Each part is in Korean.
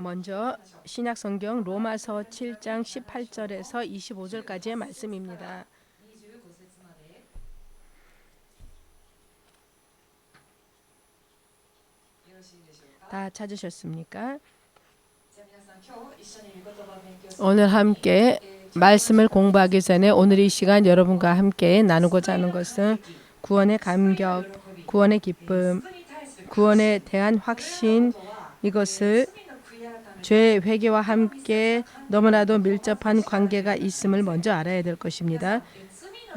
먼저 신약 성경 로마서 7장 18절에서 25절까지의 말씀입니다. 다 찾으셨습니까? 오늘 함께 말씀을 공부하기 전에 오늘 이 시간 여러분과 함께 나누고자 하는 것은 구원의 감격, 구원의 기쁨, 구원에 대한 확신, 이것을 죄의 회개와 함께 너무나도 밀접한 관계가 있음을 먼저 알아야 될 것입니다.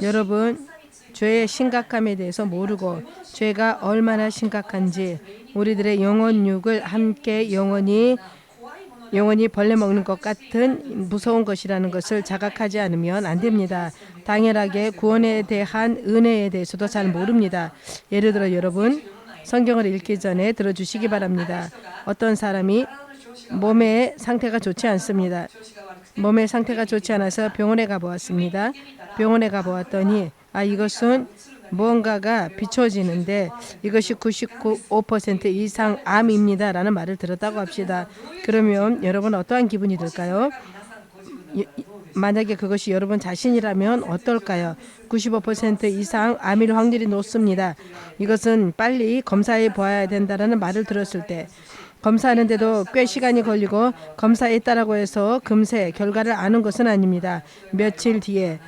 여러분, 죄의 심각함에 대해서 모르고 죄가 얼마나 심각한지 우리들의 영혼육을 함께 영원히 벌레 먹는 것 같은 무서운 것이라는 것을 자각하지 않으면 안 됩니다. 당연하게 구원에 대한 은혜에 대해서도 잘 모릅니다. 예를 들어 여러분, 성경을 읽기 전에 들어주시기 바랍니다. 어떤 사람이 몸의 상태가 좋지 않습니다. 몸의 상태가 좋지 않아서 병원에 가보았습니다. 병원에 가보았더니 이것은 무언가가 비춰지는데 이것이 95% 이상 암입니다 라는 말을 들었다고 합시다. 그러면 여러분 어떠한 기분이 들까요? 만약에 그것이 여러분 자신이라면 어떨까요? 95% 이상 암일 확률이 높습니다. 이것은 빨리 검사해 보아야 된다는 말을 들었을 때 검사하는데도 꽤 시간이 걸리고 검사했다라고 해서 금세 결과를 아는 것은 아닙니다. 며칠 뒤에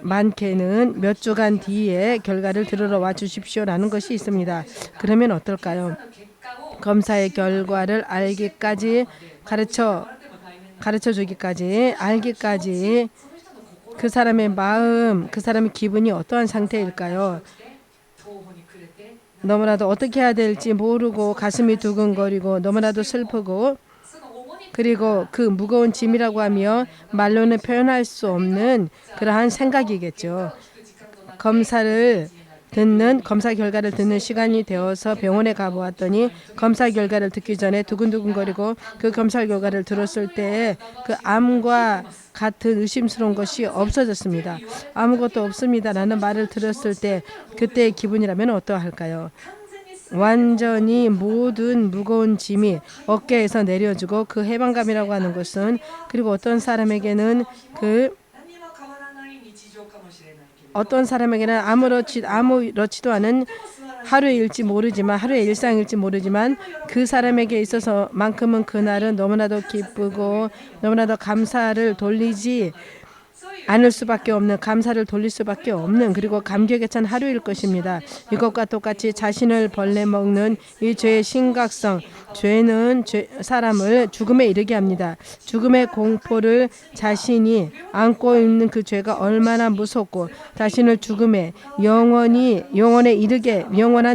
많게는 몇 주간 뒤에 결과를 들으러 와 주십시오라는 것이 있습니다. 그러면 어떨까요? 검사의 결과를 알기까지 가르쳐 주기까지 알기까지 그 사람의 마음, 그 사람의 기분이 어떠한 상태일까요? 너무나도 어떻게 해야 될지 모르고 가슴이 두근거리고 너무나도 슬프고 그리고 그 무거운 짐이라고 하며 말로는 표현할 수 없는 그러한 생각이겠죠. 검사 결과를 듣는 시간이 되어서 병원에 가보았더니 검사 결과를 듣기 전에 두근두근거리고 그 검사 결과를 들었을 때 그 암과 같은 의심스러운 것이 없어졌습니다. 아무것도 없습니다라는 말을 들었을 때 그때의 기분이라면 어떠할까요? 완전히 모든 무거운 짐이 어깨에서 내려주고 그 해방감이라고 하는 것은 그리고 어떤 사람에게는 아무렇지도 않은 하루의 일상일지 모르지만 그 사람에게 있어서만큼은 그날은 너무나도 기쁘고 너무나도 감사를 돌릴 수밖에 없는 그리고 감격에 찬 하루일 것입니다. 이것과 똑같이 자신을 벌레 먹는 이 죄의 심각성, 죄는 사람을 죽음에 이르게 합니다. 죽음의 공포를 자신이 안고 있는 그 죄가 얼마나 무섭고 자신을 영원한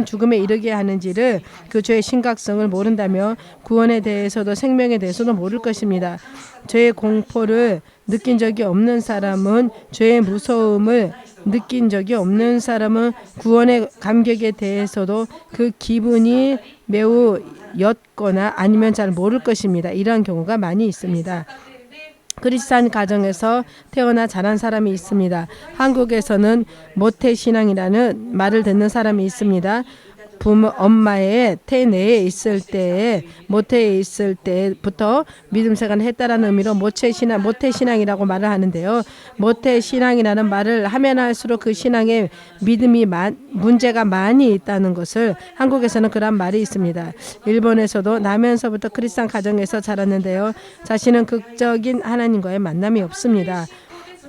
죽음에 이르게 하는지를 그 죄의 심각성을 모른다며 구원에 대해서도 생명에 대해서도 모를 것입니다. 죄의 공포를 느낀 적이 없는 사람은 죄의 무서움을 느낀 적이 없는 사람은 구원의 감격에 대해서도 그 기분이 매우 옅거나 아니면 잘 모를 것입니다. 이러한 경우가 많이 있습니다. 크리스찬 가정에서 태어나 자란 사람이 있습니다. 한국에서는 모태신앙이라는 말을 듣는 사람이 있습니다. 엄마의 태내에 있을 때에 모태에 있을 때부터 믿음 생활을 했다라는 의미로 모태신앙이라고 말을 하는데요. 모태신앙이라는 말을 하면 할수록 그 신앙에 문제가 많이 있다는 것을 한국에서는 그런 말이 있습니다. 일본에서도 나면서부터 크리스찬 가정에서 자랐는데요. 자신은 극적인 하나님과의 만남이 없습니다.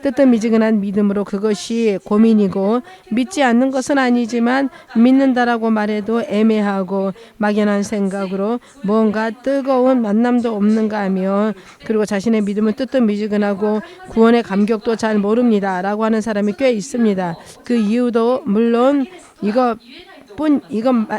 뜨뜻미지근한 믿음으로 그것이 고민이고 믿지 않는 것은 아니지만 믿는다라고 말해도 애매하고 막연한 생각으로 무언가 뜨거운 만남도 없는가 하며 그리고 자신의 믿음은 뜨뜻미지근하고 구원의 감격도 잘 모릅니다 라고 하는 사람이 꽤 있습니다. 그 이유도 물론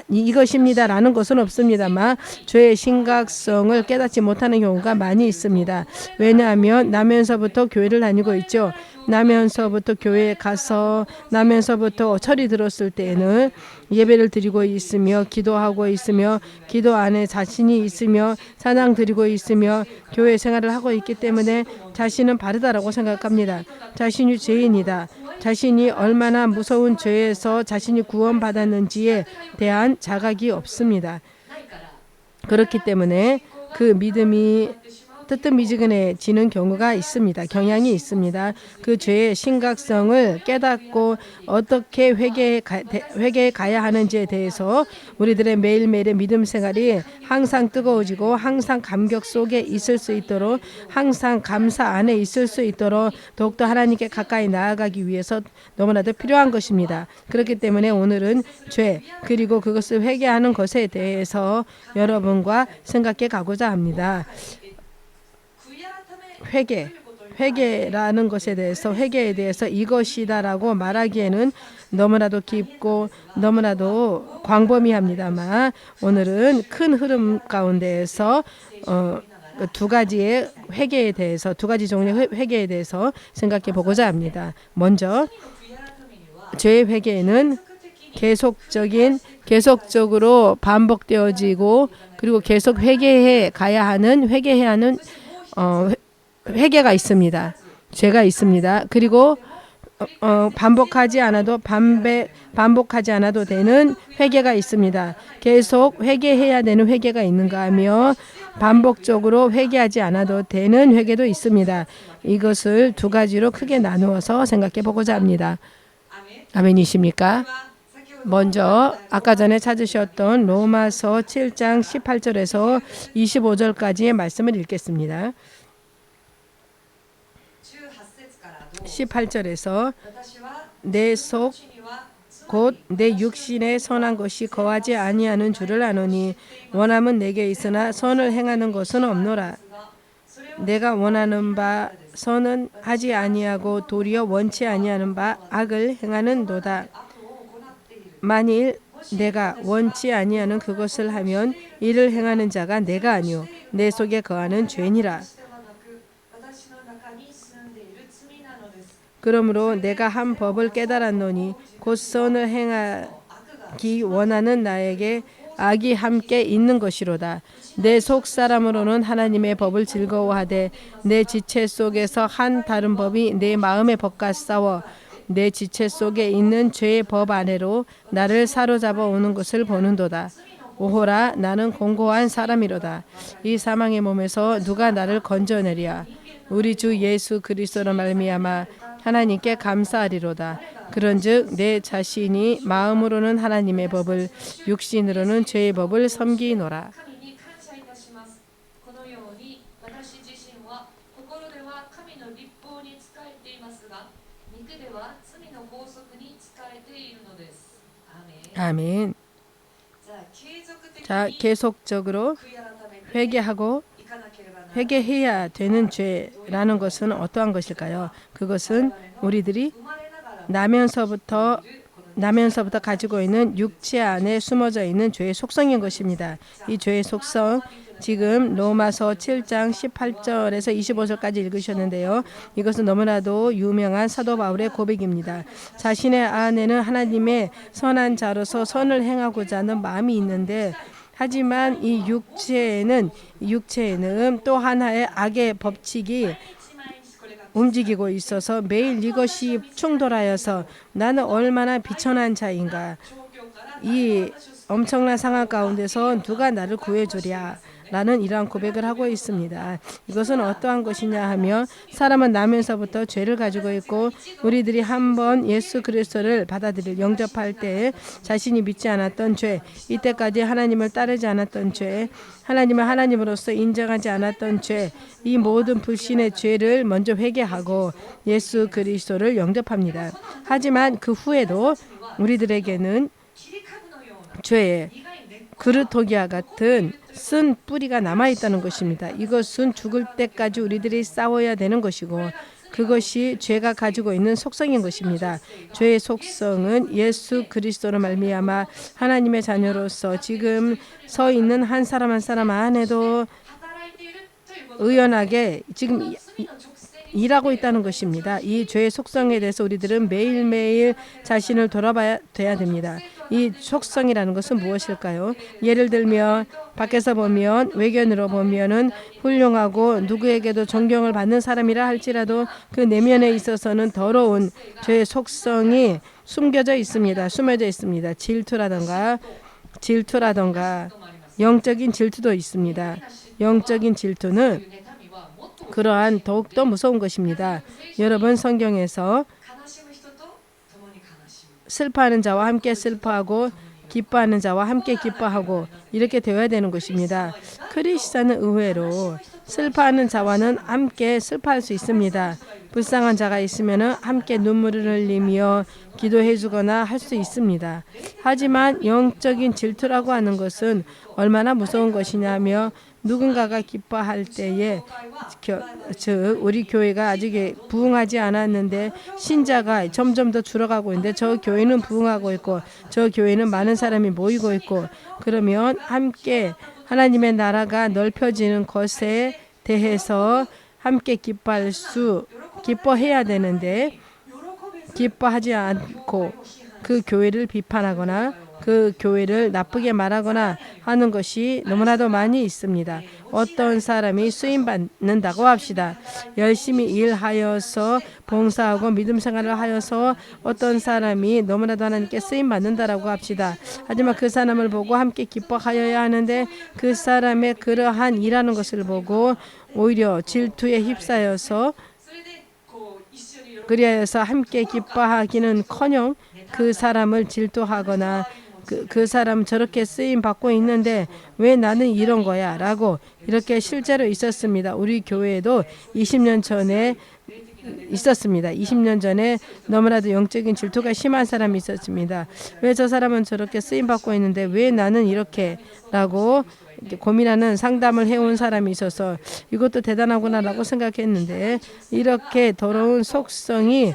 이것입니다라는 것은 없습니다만 죄의 심각성을 깨닫지 못하는 경우가 많이 있습니다. 왜냐하면 나면서부터 교회를 다니고 있죠. 나면서부터 교회에 가서 나면서부터 철이 들었을 때에는 예배를 드리고 있으며 기도하고 있으며 기도 안에 자신이 있으며 찬양 드리고 있으며 교회 생활을 하고 있기 때문에 자신은 바르다라고 생각합니다. 자신이 죄인이다. 자신이 얼마나 무서운 죄에서 자신이 구원받았는지에 대한 자각이 없습니다. 그렇기 때문에 그 믿음이 뜨뜻미지근해지는 경우가 있습니다. 경향이 있습니다. 그 죄의 심각성을 깨닫고 어떻게 회개에 가야 하는지에 대해서 우리들의 매일매일의 믿음 생활이 항상 뜨거워지고 항상 감격 속에 있을 수 있도록 항상 감사 안에 있을 수 있도록 더욱더 하나님께 가까이 나아가기 위해서 너무나도 필요한 것입니다. 그렇기 때문에 오늘은 죄 그리고 그것을 회개하는 것에 대해서 여러분과 생각해 가고자 합니다. 회개라는 것에 대해서 회개에 대해서 이것이다라고 말하기에는 너무나도 깊고 너무나도 광범위합니다만 오늘은 큰 흐름 가운데에서 두 가지의 회개에 대해서 두 가지 종류의 회개에 대해서 생각해 보고자 합니다. 먼저 죄의 회개는 계속적으로 반복되어지고 그리고 계속 회개해야 하는 회개가 있습니다. 죄가 있습니다. 그리고 반복하지 않아도 되는 회개가 있습니다. 계속 회개해야 되는 회개가 있는가 하며 반복적으로 회개하지 않아도 되는 회개도 있습니다. 이것을 두 가지로 크게 나누어서 생각해 보고자 합니다. 아멘이십니까? 먼저 아까 전에 찾으셨던 로마서 7장 18절에서 25절까지의 말씀을 읽겠습니다. 18절에서 내 속 곧 내 육신에 선한 것이 거하지 아니하는 줄을 아노니 원함은 내게 있으나 선을 행하는 것은 없노라. 내가 원하는 바 선은 하지 아니하고 도리어 원치 아니하는 바 악을 행하는도다. 만일 내가 원치 아니하는 그것을 하면 이를 행하는 자가 내가 아니요 내 속에 거하는 죄니라. 그러므로 내가 한 법을 깨달았노니 곧 선을 행하기 원하는 나에게 악이 함께 있는 것이로다. 내 속 사람으로는 하나님의 법을 즐거워하되 내 지체 속에서 한 다른 법이 내 마음의 법과 싸워 내 지체 속에 있는 죄의 법 아래로 나를 사로잡아 오는 것을 보는도다. 오호라 나는 공고한 사람이로다. 이 사망의 몸에서 누가 나를 건져내랴. 우리 주 예수 그리스도로 말미암아 하나님께 감사하리로다. 그런즉 내 자신이 마음으로는 하나님의 법을 육신으로는 죄의 법을 섬기노라. 아멘. 자, 계속적으로 회개해야 되는 죄라는 것은 어떠한 것일까요? 그것은 우리들이 나면서부터 가지고 있는 육체 안에 숨어져 있는 죄의 속성인 것입니다. 이 죄의 속성 지금 로마서 7장 18절에서 25절까지 읽으셨는데요. 이것은 너무나도 유명한 사도 바울의 고백입니다. 자신의 안에는 하나님의 선한 자로서 선을 행하고자 하는 마음이 있는데 하지만 이 육체에는 또 하나의 악의 법칙이 움직이고 있어서 매일 이것이 충돌하여서 나는 얼마나 비천한 자인가. 이 엄청난 상황 가운데서 누가 나를 구해주랴. 라는 이러한 고백을 하고 있습니다. 이것은 어떠한 것이냐 하면 사람은 나면서부터 죄를 가지고 있고 우리들이 한번 예수 그리스도를 영접할 때 자신이 믿지 않았던 죄, 이때까지 하나님을 따르지 않았던 죄, 하나님을 하나님으로서 인정하지 않았던 죄, 이 모든 불신의 죄를 먼저 회개하고 예수 그리스도를 영접합니다. 하지만 그 후에도 우리들에게는 죄의 그루토기와 같은 쓴 뿌리가 남아있다는 것입니다. 이것은 죽을 때까지 우리들이 싸워야 되는 것이고 그것이 죄가 가지고 있는 속성인 것입니다. 죄의 속성은 예수 그리스도로 말미암아 하나님의 자녀로서 지금 서 있는 한 사람 안에도 의연하게 지금 일하고 있다는 것입니다. 이 죄의 속성에 대해서 우리들은 매일매일 자신을 돌아봐야 됩니다. 이 속성이라는 것은 무엇일까요? 예를 들면 밖에서 보면 외견으로 보면은 훌륭하고 누구에게도 존경을 받는 사람이라 할지라도 그 내면에 있어서는 더러운 죄의 속성이 숨어져 있습니다. 질투라던가 영적인 질투도 있습니다. 영적인 질투는 그러한 더욱더 무서운 것입니다. 여러분 성경에서 슬퍼하는 자와 함께 슬퍼하고 기뻐하는 자와 함께 기뻐하고 이렇게 되어야 되는 것입니다. 크리스찬은 의외로 슬퍼하는 자와는 함께 슬퍼할 수 있습니다. 불쌍한 자가 있으면 함께 눈물을 흘리며 기도해 주거나 할 수 있습니다. 하지만 영적인 질투라고 하는 것은 얼마나 무서운 것이냐며 누군가가 기뻐할 때에 즉 우리 교회가 아직 부흥하지 않았는데 신자가 점점 더 줄어가고 있는데 저 교회는 부흥하고 있고 저 교회는 많은 사람이 모이고 있고 그러면 함께 하나님의 나라가 넓혀지는 것에 대해서 함께 기뻐해야 되는데 기뻐하지 않고 그 교회를 비판하거나 그 교회를 나쁘게 말하거나 하는 것이 너무나도 많이 있습니다. 어떤 사람이 쓰임 받는다고 합시다. 열심히 일하여서 봉사하고 믿음 생활을 하여서 어떤 사람이 너무나도 하나님께 쓰임 받는다라고 합시다. 하지만 그 사람을 보고 함께 기뻐하여야 하는데 그 사람의 그러한 일하는 것을 보고 오히려 질투에 휩싸여서 그리하여서 함께 기뻐하기는커녕 그 사람을 질투하거나 그 사람 저렇게 쓰임 받고 있는데 왜 나는 이런 거야 라고 이렇게 실제로 있었습니다. 우리 교회에도 20년 전에 있었습니다. 20년 전에 너무나도 영적인 질투가 심한 사람이 있었습니다. 왜 저 사람은 저렇게 쓰임 받고 있는데 왜 나는 이렇게 라고 고민하는 상담을 해온 사람이 있어서 이것도 대단하구나라고 생각했는데 이렇게 더러운 속성이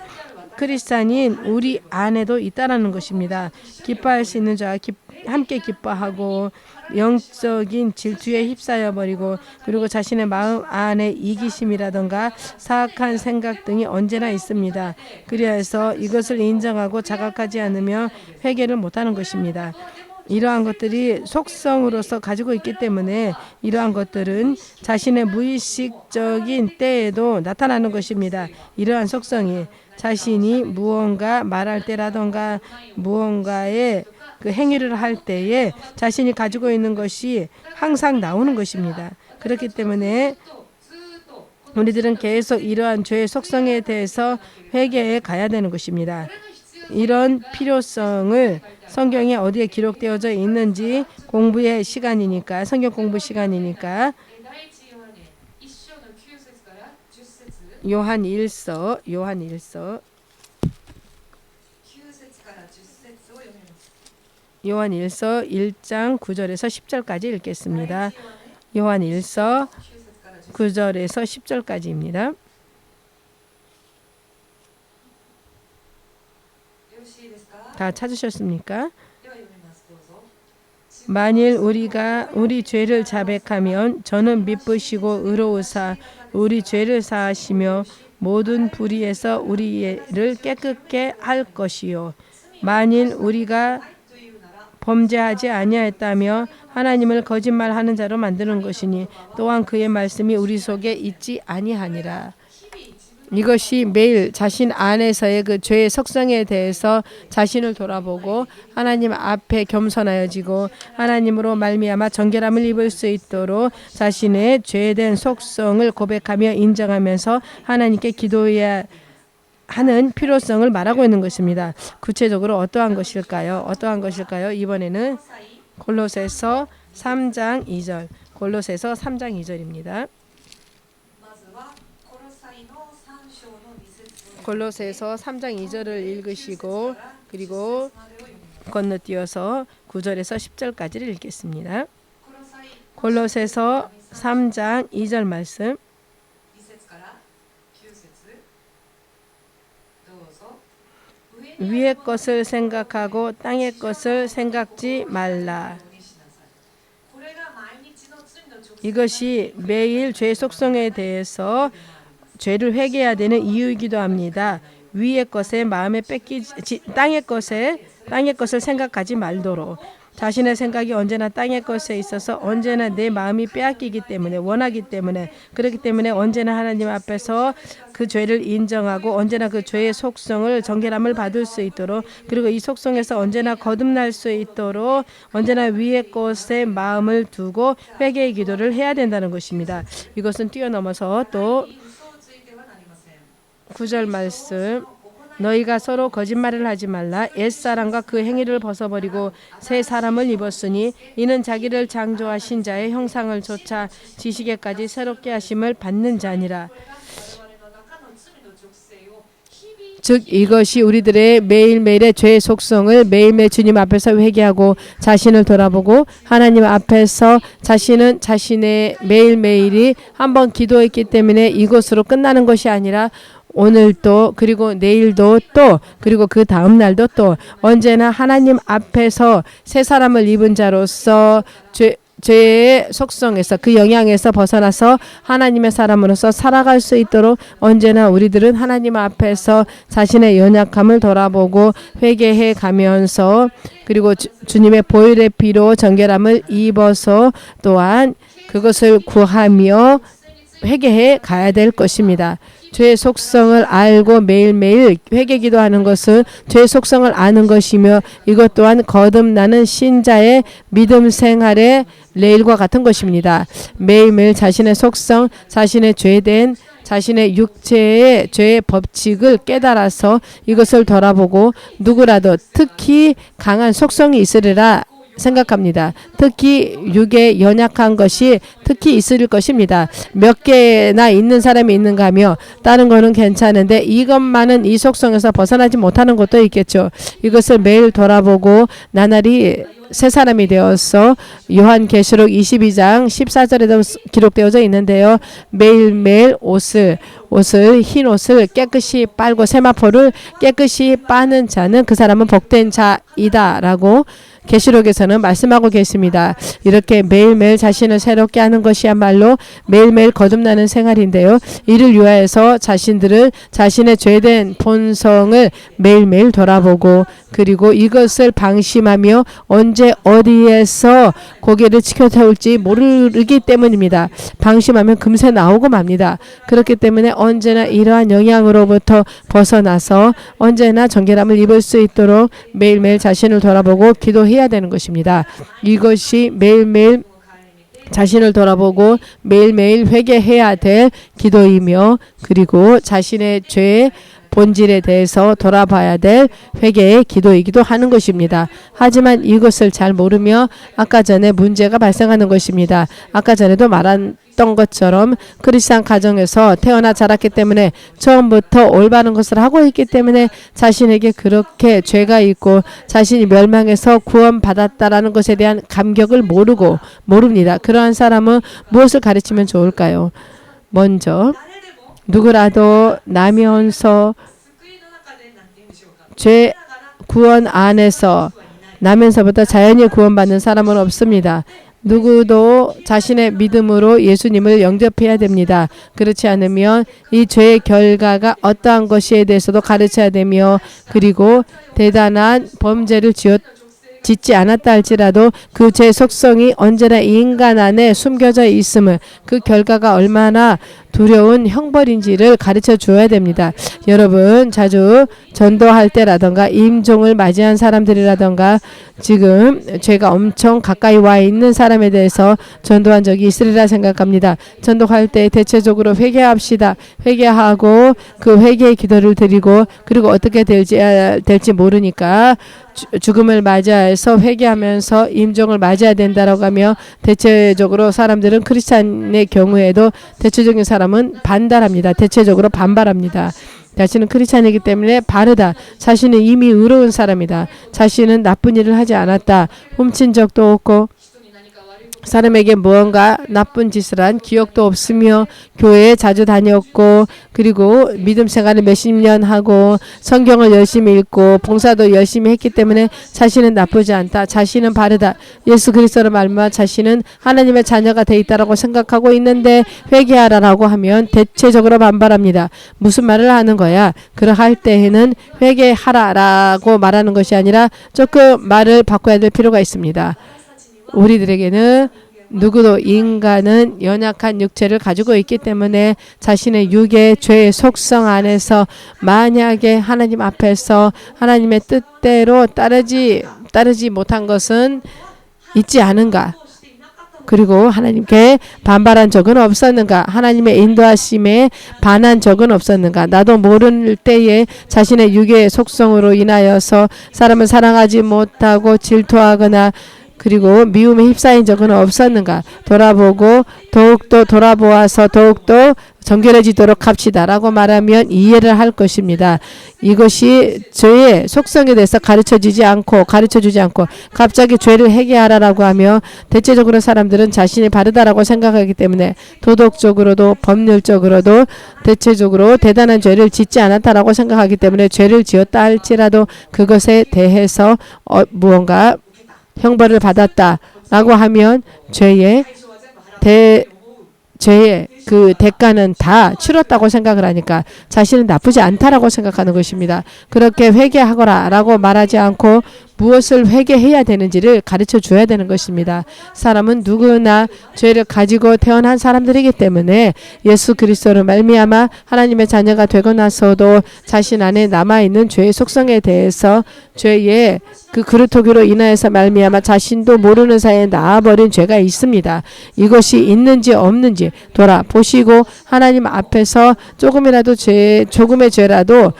크리스찬인 우리 안에도 있다라는 것입니다. 기뻐할 수 있는 자와 함께 기뻐하고 영적인 질투에 휩싸여 버리고 그리고 자신의 마음 안에 이기심이라든가 사악한 생각 등이 언제나 있습니다. 그래서 이것을 인정하고 자각하지 않으면 회개를 못하는 것입니다. 이러한 것들이 속성으로서 가지고 있기 때문에 이러한 것들은 자신의 무의식적인 때에도 나타나는 것입니다. 이러한 속성이 자신이 무언가 말할 때라던가 무언가의 그 행위를 할 때에 자신이 가지고 있는 것이 항상 나오는 것입니다. 그렇기 때문에 우리들은 계속 이러한 죄의 속성에 대해서 회개해 가야 되는 것입니다. 이런 필요성을 성경에 어디에 기록되어져 있는지 공부의 시간이니까 성경 공부 시간이니까 요한일서 1장 9절에서 10절까지 읽겠습니다. 요한일서 9절에서 10절까지입니다. 다 찾으셨습니까? 만일 우리가 우리 죄를 자백하면 저는 미쁘시고 의로우사 우리 죄를 사하시며 모든 불의에서 우리를 깨끗게 할 것이요 만일 우리가 범죄하지 아니하였다며 하나님을 거짓말하는 자로 만드는 것이니 또한 그의 말씀이 우리 속에 있지 아니하니라. 이것이 매일 자신 안에서의 그 죄의 속성에 대해서 자신을 돌아보고 하나님 앞에 겸손하여지고 하나님으로 말미암아 정결함을 입을 수 있도록 자신의 죄된 속성을 고백하며 인정하면서 하나님께 기도해야 하는 필요성을 말하고 있는 것입니다. 구체적으로 어떠한 것일까요? 이번에는 골로새서 3장 2절. 골로새서 3장 2절입니다. 골로새서 3장 2절을 읽으시고 그리고 건너뛰어서 9절에서 10절까지를 읽겠습니다. 골로새서 3장 2절 말씀. 위의 것을 생각하고 땅의 것을 생각지 말라. 이것이 매일 죄 속성에 대해서 죄를 회개해야 되는 이유이기도 합니다. 위의 것에 마음에 땅의 것을 생각하지 말도록 자신의 생각이 언제나 땅의 것에 있어서 언제나 내 마음이 빼앗기기 때문에 원하기 때문에 그렇기 때문에 언제나 하나님 앞에서 그 죄를 인정하고 언제나 그 죄의 속성을 정결함을 받을 수 있도록 그리고 이 속성에서 언제나 거듭날 수 있도록 언제나 위의 것에 마음을 두고 회개의 기도를 해야 된다는 것입니다. 이것은 뛰어넘어서 또 9절 말씀 너희가 서로 거짓말을 하지 말라 옛사람과 그 행위를 벗어버리고 새 사람을 입었으니 이는 자기를 창조하신 자의 형상을 조차 지식에까지 새롭게 하심을 받는 자니라. 즉 이것이 우리들의 매일매일의 죄의 속성을 매일매일 주님 앞에서 회개하고 자신을 돌아보고 하나님 앞에서 자신은 자신의 매일매일이 한번 기도했기 때문에 이것으로 끝나는 것이 아니라 오늘도 그리고 내일도 또 그리고 그 다음 날도 또 언제나 하나님 앞에서 새 사람을 입은 자로서 죄의 속성에서 그 영향에서 벗어나서 하나님의 사람으로서 살아갈 수 있도록 언제나 우리들은 하나님 앞에서 자신의 연약함을 돌아보고 회개해 가면서 그리고 주님의 보혈의 피로 정결함을 입어서 또한 그것을 구하며 회개해 가야 될 것입니다. 죄의 속성을 알고 매일매일 회개 기도하는 것은 죄의 속성을 아는 것이며 이것 또한 거듭나는 신자의 믿음 생활의 레일과 같은 것입니다. 매일매일 자신의 속성, 자신의 죄된 자신의 육체의 죄의 법칙을 깨달아서 이것을 돌아보고 누구라도 특히 강한 속성이 있으리라 생각합니다. 특히 육에 연약한 것이 특히 있을 것입니다. 몇 개나 있는 사람이 있는가 하며 다른 거는 괜찮은데 이것만은 이 속성에서 벗어나지 못하는 것도 있겠죠. 이것을 매일 돌아보고 나날이 새 사람이 되어서 요한계시록 22장 14절에도 기록되어져 있는데요. 매일매일 흰 옷을 깨끗이 빨고 세마포를 깨끗이 빠는 자는 그 사람은 복된 자이다라고 계시록에서는 말씀하고 계십니다. 이렇게 매일매일 자신을 새롭게 하는 것이야말로 매일매일 거듭나는 생활인데요. 이를 위하여서 자신의 죄된 본성을 매일매일 돌아보고 그리고 이것을 방심하며 언제 어디에서 고개를 치켜세울지 모르기 때문입니다. 방심하면 금세 나오고 맙니다. 그렇기 때문에 언제나 이러한 영향으로부터 벗어나서 언제나 정결함을 입을 수 있도록 매일매일 자신을 돌아보고 기도해야 되는 것입니다. 이것이 매일매일 자신을 돌아보고 매일매일 회개해야 될 기도이며 그리고 자신의 죄의 본질에 대해서 돌아봐야 될 회개의 기도이기도 하는 것입니다. 하지만 이것을 잘 모르며 아까 전에 문제가 발생하는 것입니다. 아까 전에도 말했던 것처럼 크리스찬 가정에서 태어나 자랐기 때문에 처음부터 올바른 것을 하고 있기 때문에 자신에게 그렇게 죄가 있고 자신이 멸망해서 구원받았다라는 것에 대한 감격을 모릅니다. 그러한 사람은 무엇을 가르치면 좋을까요? 먼저 누구라도 나면서 죄 구원 안에서 나면서부터 자연히 구원받는 사람은 없습니다. 누구도 자신의 믿음으로 예수님을 영접해야 됩니다. 그렇지 않으면 이 죄의 결과가 어떠한 것에 대해서도 가르쳐야 되며 그리고 대단한 범죄를 짓지 않았다 할지라도 그 죄 속성이 언제나 인간 안에 숨겨져 있음을 그 결과가 얼마나 두려운 형벌인지를 가르쳐 주어야 됩니다. 여러분 자주 전도할 때라던가 임종을 맞이한 사람들이라던가 지금 죄가 엄청 가까이 와 있는 사람에 대해서 전도한 적이 있으리라 생각합니다. 전도할 때 대체적으로 회개합시다. 회개하고 그 회개의 기도를 드리고 그리고 어떻게 될지 모르니까 죽음을 맞이해서 회개하면서 임종을 맞이해야 된다라고 하며 대체적으로 사람들은 크리스찬의 경우에도 대체적인 사람은 반발합니다. 대체적으로 반발합니다. 자신은 크리스찬이기 때문에 바르다. 자신은 이미 의로운 사람이다. 자신은 나쁜 일을 하지 않았다. 훔친 적도 없고 사람에게 무언가 나쁜 짓을 한 기억도 없으며 교회에 자주 다녔고 그리고 믿음 생활을 몇십 년 하고 성경을 열심히 읽고 봉사도 열심히 했기 때문에 자신은 나쁘지 않다. 자신은 바르다. 예수 그리스도로 말미암아 자신은 하나님의 자녀가 돼 있다라고 생각하고 있는데 회개하라라고 하면 대체적으로 반발합니다. 무슨 말을 하는 거야? 그러할 때에는 회개하라라고 말하는 것이 아니라 조금 말을 바꿔야 될 필요가 있습니다. 우리들에게는 누구도 인간은 연약한 육체를 가지고 있기 때문에 자신의 육의 죄의 속성 안에서 만약에 하나님 앞에서 하나님의 뜻대로 따르지 못한 것은 있지 않은가? 그리고 하나님께 반발한 적은 없었는가? 하나님의 인도하심에 반한 적은 없었는가? 나도 모를 때에 자신의 육의 속성으로 인하여서 사람을 사랑하지 못하고 질투하거나 그리고 미움에 휩싸인 적은 없었는가? 돌아보고 더욱더 돌아보아서 더욱더 정결해지도록 합시다라고 말하면 이해를 할 것입니다. 이것이 죄의 속성에 대해서 가르쳐주지 않고 갑자기 죄를 회개하라라고 하며 대체적으로 사람들은 자신이 바르다라고 생각하기 때문에 도덕적으로도 법률적으로도 대체적으로 대단한 죄를 짓지 않았다라고 생각하기 때문에 죄를 지었다 할지라도 그것에 대해서 무언가 형벌을 받았다라고 하면 죄의 그 대가는 다 치렀다고 생각을 하니까 자신은 나쁘지 않다라고 생각하는 것입니다. 그렇게 회개하거라라고 말하지 않고 무엇을 회개해야 되는지를 가르쳐 줘야 되는 것입니다. 사람은 누구나 죄를 가지고 태어난 사람들이기 때문에 예수 그리스도로 말미암아 하나님의 자녀가 되고 나서도 자신 안에 남아있는 죄의 속성에 대해서 죄의 그 그루터기로 인하여서 말미암아 자신도 모르는 사이에 나아버린 죄가 있습니다. 이것이 있는지 없는지 돌아보시고 하나님 앞에서 조금의 죄라도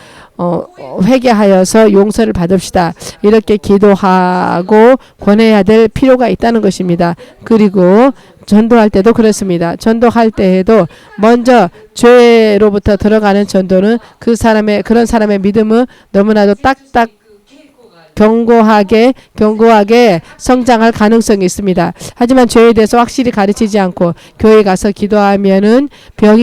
회개하여서 용서를 받읍시다. 이렇게 기도하고 권해야 될 필요가 있다는 것입니다. 그리고 전도할 때도 그렇습니다. 전도할 때에도 먼저 죄로부터 들어가는 전도는 그런 사람의 믿음은 너무나도 딱딱 견고하게 성장할 가능성이 있습니다. 하지만 죄에 대해서 확실히 가르치지 않고 교회에 가서 기도하면은 병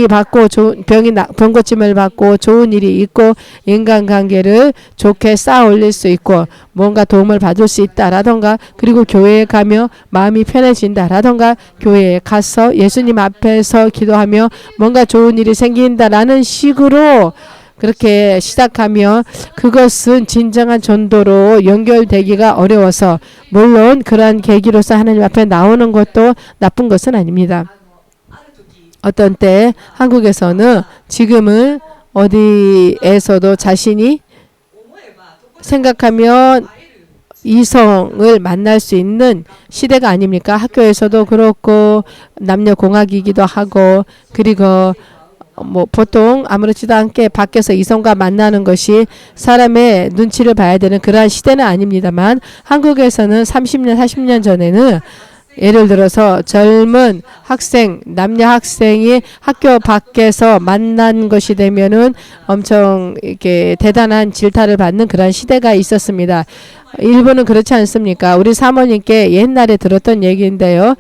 고침을 받고 좋은 일이 있고 인간관계를 좋게 쌓아 올릴 수 있고 뭔가 도움을 받을 수 있다라던가 그리고 교회에 가며 마음이 편해진다라던가 교회에 가서 예수님 앞에서 기도하며 뭔가 좋은 일이 생긴다라는 식으로 그렇게 시작하며 그것은 진정한 전도로 연결되기가 어려워서 물론 그러한 계기로서 하나님 앞에 나오는 것도 나쁜 것은 아닙니다. 어떤 때 한국에서는 지금은 어디에서도 자신이 생각하면 이성을 만날 수 있는 시대가 아닙니까? 학교에서도 그렇고 남녀공학이기도 하고 그리고 보통 아무렇지도 않게 밖에서 이성과 만나는 것이 사람의 눈치를 봐야 되는 그러한 시대는 아닙니다만 한국에서는 30년, 40년 전에는 예를 들어서 젊은 학생, 남녀 학생이 학교 밖에서 만난 것이 되면은 엄청 이렇게 대단한 질타를 받는 그런 시대가 있었습니다. 일본은 그렇지 않습니까? 우리 사모님께 옛날에 들었던 얘기인데요.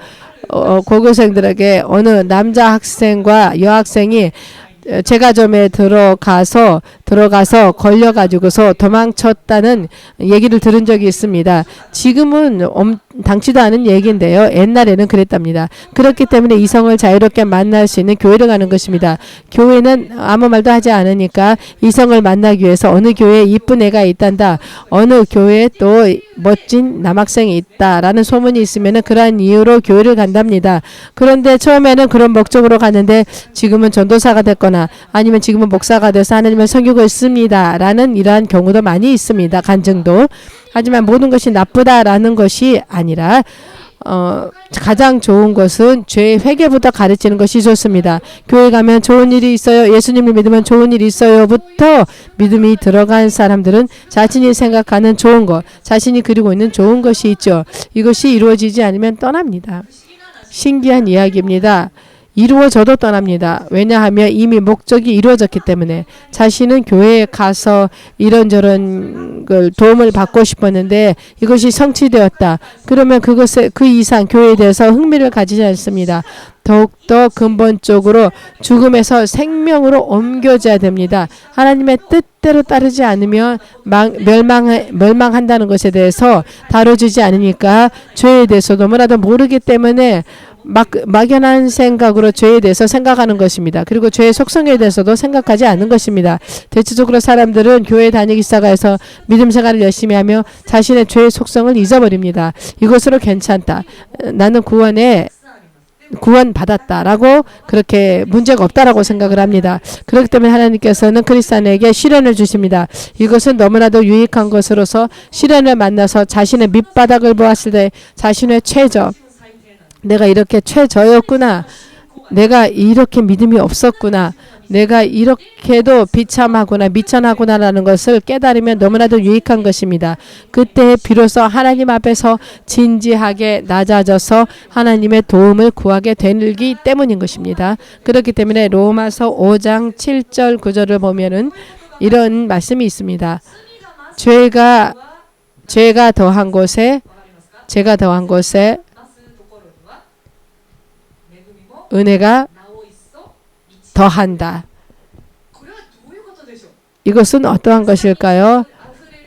고교생들에게 어느 남자 학생과 여학생이 제과점에 들어가서 걸려가지고서 도망쳤다는 얘기를 들은 적이 있습니다. 지금은 당치도 않은 얘기인데요. 옛날에는 그랬답니다. 그렇기 때문에 이성을 자유롭게 만날 수 있는 교회를 가는 것입니다. 교회는 아무 말도 하지 않으니까 이성을 만나기 위해서 어느 교회에 이쁜 애가 있단다. 어느 교회에 또 멋진 남학생이 있다라는 소문이 있으면 그러한 이유로 교회를 간답니다. 그런데 처음에는 그런 목적으로 갔는데 지금은 전도사가 됐거나 아니면 지금은 목사가 돼서 하나님의 선교를 씁니다. 라는 이러한 경우도 많이 있습니다. 간증도. 하지만 모든 것이 나쁘다라는 것이 아니라 가장 좋은 것은 죄의 회개부터 가르치는 것이 좋습니다. 교회 가면 좋은 일이 있어요. 예수님을 믿으면 좋은 일이 있어요부터 믿음이 들어간 사람들은 자신이 생각하는 좋은 것, 자신이 그리고 있는 좋은 것이 있죠. 이것이 이루어지지 않으면 떠납니다. 신기한 이야기입니다. 이루어져도 떠납니다. 왜냐하면 이미 목적이 이루어졌기 때문에 자신은 교회에 가서 이런저런 걸 도움을 받고 싶었는데 이것이 성취되었다. 그러면 그것에 그 이상 교회에 대해서 흥미를 가지지 않습니다. 더욱더 근본적으로 죽음에서 생명으로 옮겨져야 됩니다. 하나님의 뜻대로 따르지 않으면 멸망한다는 것에 대해서 다뤄지지 않으니까 죄에 대해서 너무나도 모르기 때문에 막연한 생각으로 죄에 대해서 생각하는 것입니다. 그리고 죄의 속성에 대해서도 생각하지 않는 것입니다. 대체적으로 사람들은 교회 다니기 시작해서 믿음 생활을 열심히 하며 자신의 죄의 속성을 잊어버립니다. 이것으로 괜찮다. 나는 구원받았다라고 그렇게 문제가 없다라고 생각을 합니다. 그렇기 때문에 하나님께서는 크리스찬에게 시련을 주십니다. 이것은 너무나도 유익한 것으로서 시련을 만나서 자신의 밑바닥을 보았을 때 자신의 최저, 내가 이렇게 최저였구나. 내가 이렇게 믿음이 없었구나. 내가 이렇게도 비참하구나, 미천하구나라는 것을 깨달으면 너무나도 유익한 것입니다. 그때 비로소 하나님 앞에서 진지하게 낮아져서 하나님의 도움을 구하게 되기 때문인 것입니다. 그렇기 때문에 로마서 5장 7절 9절을 보면은 이런 말씀이 있습니다. 죄가 더한 곳에 은혜가 더한다. 이것은 어떠한 것일까요?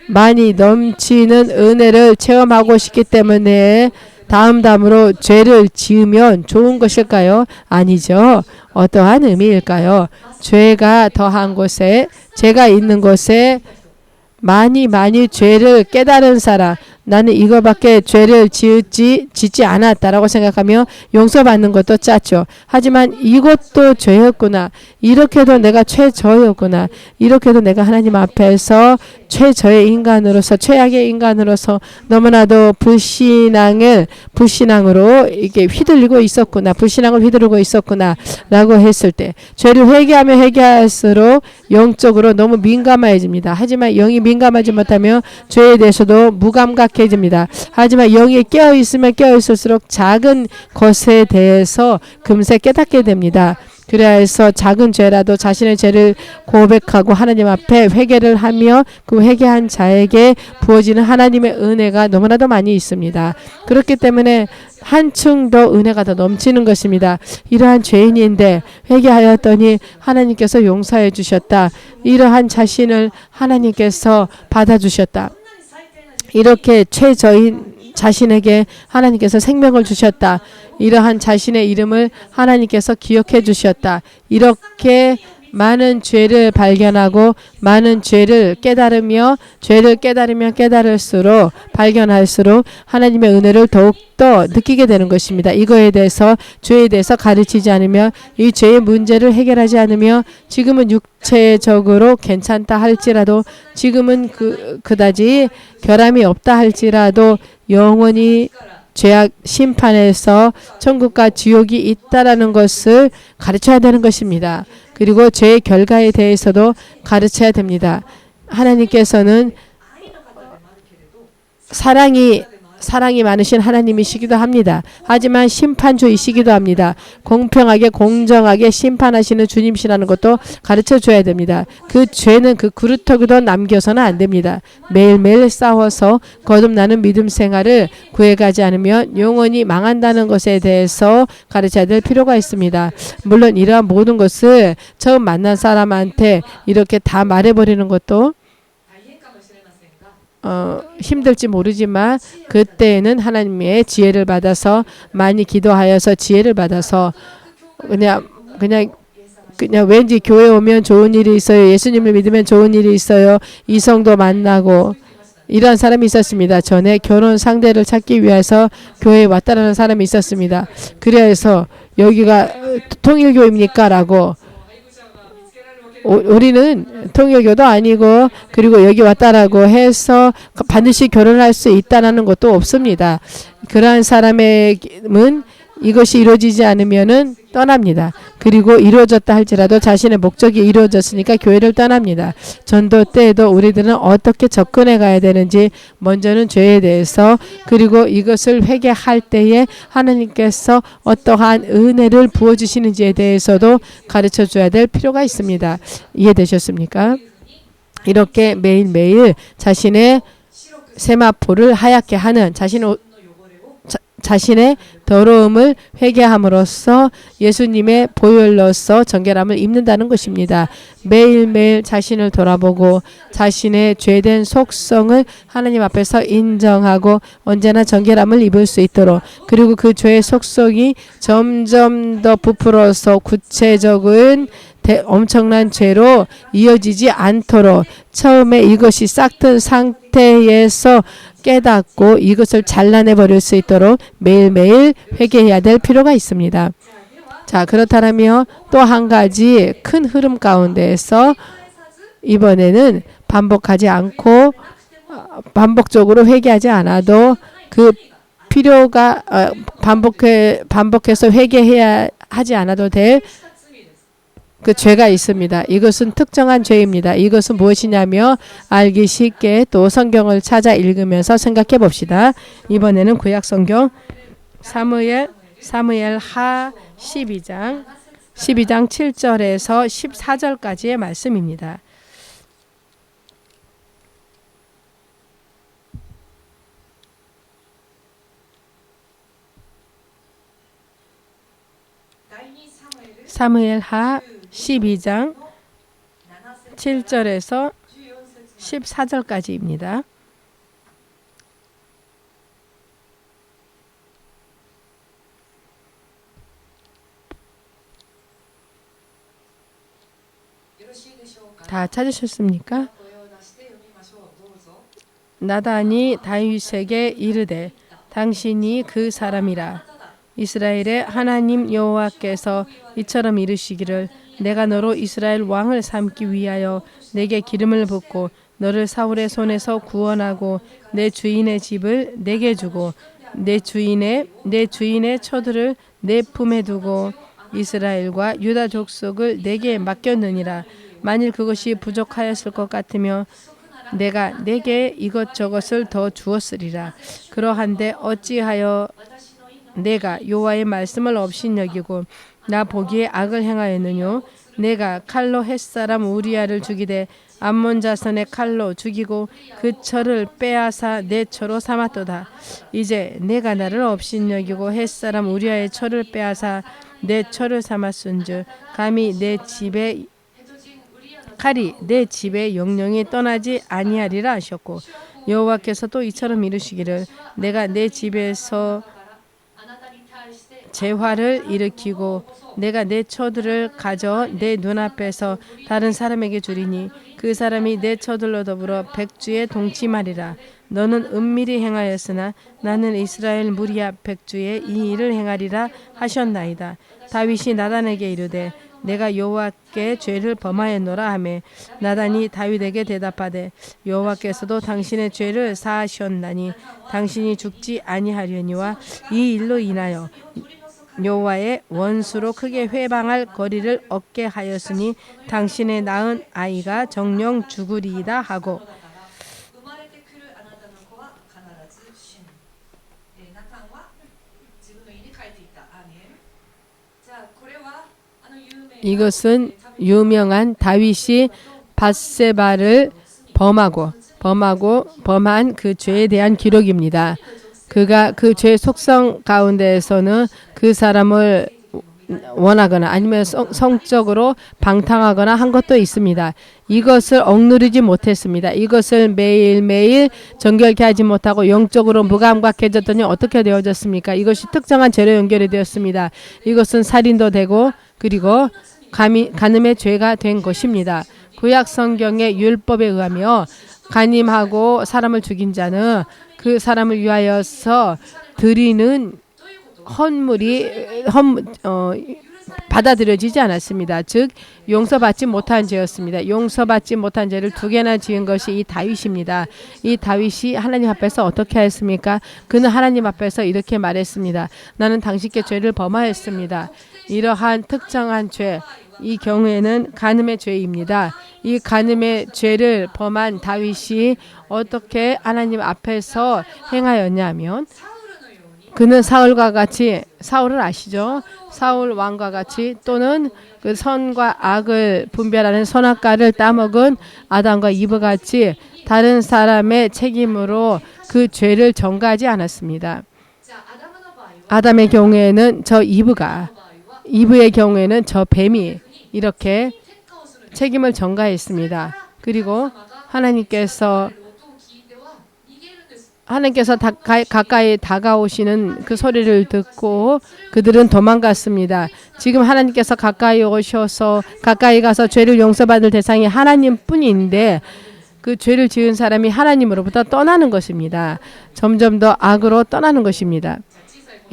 많이 넘치는 은혜를 체험하고 싶기 때문에 다음으로 죄를 지으면 좋은 것일까요? 아니죠. 어떠한 의미일까요? 죄가 더한 곳에, 죄가 있는 곳에 많이 죄를 깨달은 사람, 나는 이거밖에 죄를 짓지 않았다라고 생각하며 용서받는 것도 짰죠. 하지만 이것도 죄였구나. 이렇게도 내가 최저였구나. 이렇게도 내가 하나님 앞에서 최저의 인간으로서, 최악의 인간으로서 너무나도 불신앙으로 이게 휘둘리고 있었구나. 불신앙을 휘두르고 있었구나. 라고 했을 때 죄를 회개하면 회개할수록 영적으로 너무 민감해집니다. 하지만 영이 민감하지 못하면 죄에 대해서도 무감각해집니다. 하지만 영이 깨어있으면 깨어있을수록 작은 것에 대해서 금세 깨닫게 됩니다. 그래서 작은 죄라도 자신의 죄를 고백하고 하나님 앞에 회개를 하며 그 회개한 자에게 부어지는 하나님의 은혜가 너무나도 많이 있습니다. 그렇기 때문에 한층 더 은혜가 더 넘치는 것입니다. 이러한 죄인인데 회개하였더니 하나님께서 용서해 주셨다. 이러한 자신을 하나님께서 받아주셨다. 이렇게 최저인 자신에게 하나님께서 생명을 주셨다. 이러한 자신의 이름을 하나님께서 기억해 주셨다. 이렇게 많은 죄를 발견하고 많은 죄를 깨달으면 깨달을수록 발견할수록 하나님의 은혜를 더욱더 느끼게 되는 것입니다. 이거에 대해서 죄에 대해서 가르치지 않으며 이 죄의 문제를 해결하지 않으며 지금은 육체적으로 괜찮다 할지라도 지금은 그다지 결함이 없다 할지라도 영원히 죄악 심판에서 천국과 지옥이 있다라는 것을 가르쳐야 되는 것입니다. 그리고 죄의 결과에 대해서도 가르쳐야 됩니다. 하나님께서는 사랑이 많으신 하나님이시기도 합니다. 하지만 심판주이시기도 합니다. 공평하게 공정하게 심판하시는 주님이시라는 것도 가르쳐줘야 됩니다. 그 죄는 그 그루터기도 남겨서는 안 됩니다. 매일매일 싸워서 거듭나는 믿음 생활을 구해가지 않으면 영원히 망한다는 것에 대해서 가르쳐야 될 필요가 있습니다. 물론 이러한 모든 것을 처음 만난 사람한테 이렇게 다 말해버리는 것도 힘들지 모르지만 그때는 하나님의 지혜를 받아서 많이 기도하여서 지혜를 받아서 그냥 왠지 교회 오면 좋은 일이 있어요. 예수님을 믿으면 좋은 일이 있어요. 이성도 만나고 이런 사람이 있었습니다. 전에 결혼 상대를 찾기 위해서 교회에 왔다라는 사람이 있었습니다. 그래서 여기가 통일교입니까? 라고 우리는 통일교도 아니고 그리고 여기 왔다라고 해서 반드시 결혼할 수 있다는 것도 없습니다. 그러한 사람은 이것이 이루어지지 않으면은 떠납니다. 그리고 이루어졌다 할지라도 자신의 목적이 이루어졌으니까 교회를 떠납니다. 전도 때에도 우리들은 어떻게 접근해 가야 되는지 먼저는 죄에 대해서 그리고 이것을 회개할 때에 하나님께서 어떠한 은혜를 부어주시는지에 대해서도 가르쳐줘야 될 필요가 있습니다. 이해되셨습니까? 이렇게 매일매일 자신의 세마포를 하얗게 하는 자신의 더러움을 회개함으로써 예수님의 보혈로서 정결함을 입는다는 것입니다. 매일매일 자신을 돌아보고 자신의 죄된 속성을 하나님 앞에서 인정하고 언제나 정결함을 입을 수 있도록, 그리고 그 죄의 속성이 점점 더 부풀어서 구체적인 엄청난 죄로 이어지지 않도록 처음에 이것이 싹튼 상태에서 깨닫고 이것을 잘라내 버릴 수 있도록 매일매일 회개해야 될 필요가 있습니다. 자, 그렇다면 또 한 가지 큰 흐름 가운데에서 이번에는 반복하지 않고 반복적으로 회개하지 않아도 그 필요가 반복해서 회개해야 하지 않아도 될 그 죄가 있습니다. 이것은 특정한 죄입니다. 이것은 무엇이냐며 알기 쉽게 또 성경을 찾아 읽으면서 생각해 봅시다. 이번에는 구약 성경 사무엘 하 12장 7절에서 14절까지의 말씀입니다. 사무엘 하 12장 7절에서 14절까지입니다. 다 찾으셨습니까? 나단이 다윗에게 이르되 당신이 그 사람이라. 이스라엘의 하나님 여호와께서 이처럼 이르시기를 내가 너로 이스라엘 왕을 삼기 위하여 내게 기름을 붓고 너를 사울의 손에서 구원하고 내 주인의 집을 내게 주고 내 주인의 처들을 내 품에 두고 이스라엘과 유다 족속을 내게 맡겼느니라. 만일 그것이 부족하였을 것 같으면 내가 내게 이것저것을 더 주었으리라. 그러한데 어찌하여 내가 여호와의 말씀을 업신여기고 나 보기에 악을 행하였느뇨. 내가 칼로 햇사람 우리아를 죽이되 암몬 자손의 칼로 죽이고 그 철을 빼앗아 내 처로 삼았도다. 이제 내가 나를 업신여기고 햇사람 우리아의 철을 빼앗아 내 처를 삼았은즉 감히 칼이 내 집에 영영이 떠나지 아니하리라 하셨고, 여호와께서 또 이처럼 이르시기를 내가 내 집에서 재화를 일으키고 내가 내 처들을 가져 내 눈앞에서 다른 사람에게 주리니 그 사람이 내 처들로 더불어 백주에 동침하리라. 너는 은밀히 행하였으나 나는 이스라엘 무리야 백주에 이 일을 행하리라 하셨나이다. 다윗이 나단에게 이르되 내가 여호와께 죄를 범하였노라 하매 나단이 다윗에게 대답하되 여호와께서도 당신의 죄를 사하셨나니 당신이 죽지 아니하려니와 이 일로 인하여 여호와의 원수로 크게 회방할 거리를 얻게 하였으니 당신의 낳은 아이가 정령 죽으리이다 하고, 이것은 유명한 다윗이 밧세바를 범한 그 죄에 대한 기록입니다. 그가 그 죄의 속성 가운데에서는 그 사람을 원하거나 아니면 성적으로 방탕하거나 한 것도 있습니다. 이것을 억누르지 못했습니다. 이것을 매일매일 정결케 하지 못하고 영적으로 무감각해졌더니 어떻게 되어졌습니까? 이것이 특정한 죄로 연결이 되었습니다. 이것은 살인도 되고 그리고 간음의 죄가 된 것입니다. 구약 성경의 율법에 의하며 간임하고 사람을 죽인 자는 그 사람을 위하여서 드리는 헌물이 받아들여지지 않았습니다. 즉 용서받지 못한 죄였습니다. 용서받지 못한 죄를 두 개나 지은 것이 이 다윗입니다. 이 다윗이 하나님 앞에서 어떻게 하였습니까? 그는 하나님 앞에서 이렇게 말했습니다. 나는 당신께 죄를 범하였습니다. 이러한 특정한 죄, 이 경우에는 간음의 죄입니다. 이 간음의 죄를 범한 다윗이 어떻게 하나님 앞에서 행하였냐면 그는 사울과 같이 사울을 아시죠? 사울 왕과 같이 또는 그 선과 악을 분별하는 선악과를 따먹은 아담과 이브 같이 다른 사람의 책임으로 그 죄를 전가하지 않았습니다. 아담의 경우에는 저 이브의 경우에는 저 뱀이 이렇게 책임을 전가했습니다. 그리고 하나님께서 가까이 다가오시는 그 소리를 듣고 그들은 도망갔습니다. 지금 하나님께서 가까이 오셔서 가까이 가서 죄를 용서받을 대상이 하나님뿐인데 그 죄를 지은 사람이 하나님으로부터 떠나는 것입니다. 점점 더 악으로 떠나는 것입니다.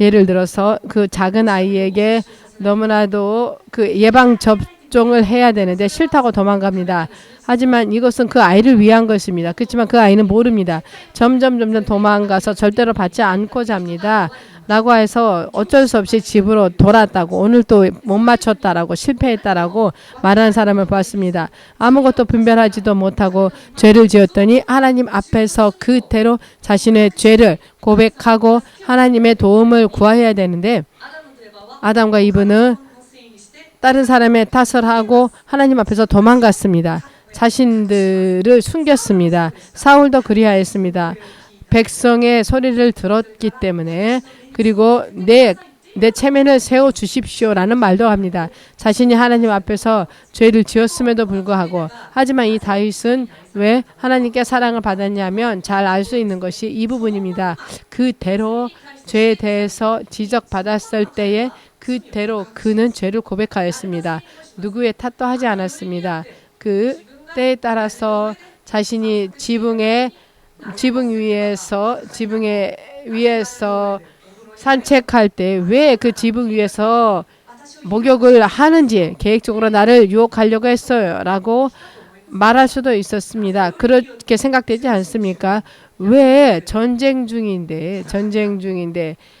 예를 들어서 그 작은 아이에게 너무나도 그 예방 접종을 해야 되는데 싫다고 도망갑니다. 하지만 이것은 그 아이를 위한 것입니다. 그렇지만 그 아이는 모릅니다. 점점 도망가서 절대로 받지 않고자 합니다. 라고 해서 어쩔 수 없이 집으로 돌아왔다고 오늘 또 못 맞췄다라고 실패했다라고 말하는 사람을 봤습니다. 아무것도 분별하지도 못하고 죄를 지었더니 하나님 앞에서 그대로 자신의 죄를 고백하고 하나님의 도움을 구해야 되는데 아담과 이브는 다른 사람의 탓을 하고 하나님 앞에서 도망갔습니다. 자신들을 숨겼습니다. 사울도 그리하였습니다. 백성의 소리를 들었기 때문에 그리고 내 체면을 세워주십시오라는 말도 합니다. 자신이 하나님 앞에서 죄를 지었음에도 불구하고 하지만 이 다윗은 왜 하나님께 사랑을 받았냐면 잘 알 수 있는 것이 이 부분입니다. 그대로 죄에 대해서 지적받았을 때에 그대로 그는 죄를 고백하였습니다. 누구의 탓도 하지 않았습니다. 그 때에 따라서 자신이 지붕 위에서 산책할 때 왜 그 지붕 위에서 목욕을 하는지 계획적으로 나를 유혹하려고 했어요 라고 말할 수도 있었습니다. 그렇게 생각되지 않습니까? 왜 전쟁 중인데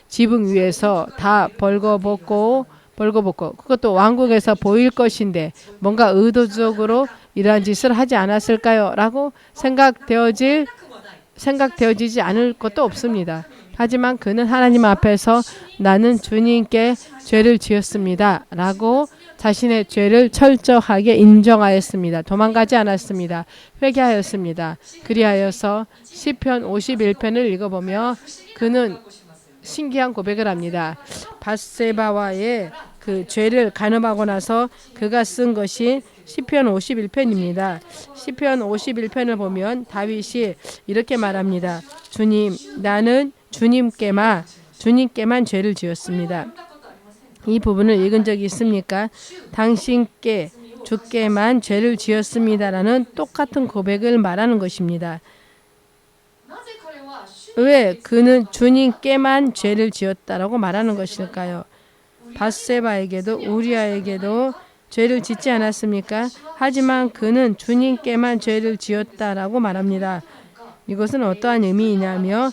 지붕 위에서 다 벌거벗고 그것도 왕궁에서 보일 것인데 뭔가 의도적으로 이러한 짓을 하지 않았을까요? 라고 생각되어지지 않을 것도 없습니다. 하지만 그는 하나님 앞에서 나는 주님께 죄를 지었습니다. 라고 자신의 죄를 철저하게 인정하였습니다. 도망가지 않았습니다. 회개하였습니다. 그리하여서 시편 51편을 읽어보며 그는 신기한 고백을 합니다. 밧세바와의 그 죄를 간음하고 나서 그가 쓴 것이 시편 51편입니다. 시편 51편을 보면 다윗이 이렇게 말합니다. 주님, 나는 주님께만 죄를 지었습니다. 이 부분을 읽은 적이 있습니까? 당신께 주께만 죄를 지었습니다라는 똑같은 고백을 말하는 것입니다. 왜 그는 주님께만 죄를 지었다라고 말하는 것일까요? 밧세바에게도 우리아에게도 죄를 짓지 않았습니까? 하지만 그는 주님께만 죄를 지었다라고 말합니다. 이것은 어떠한 의미이냐며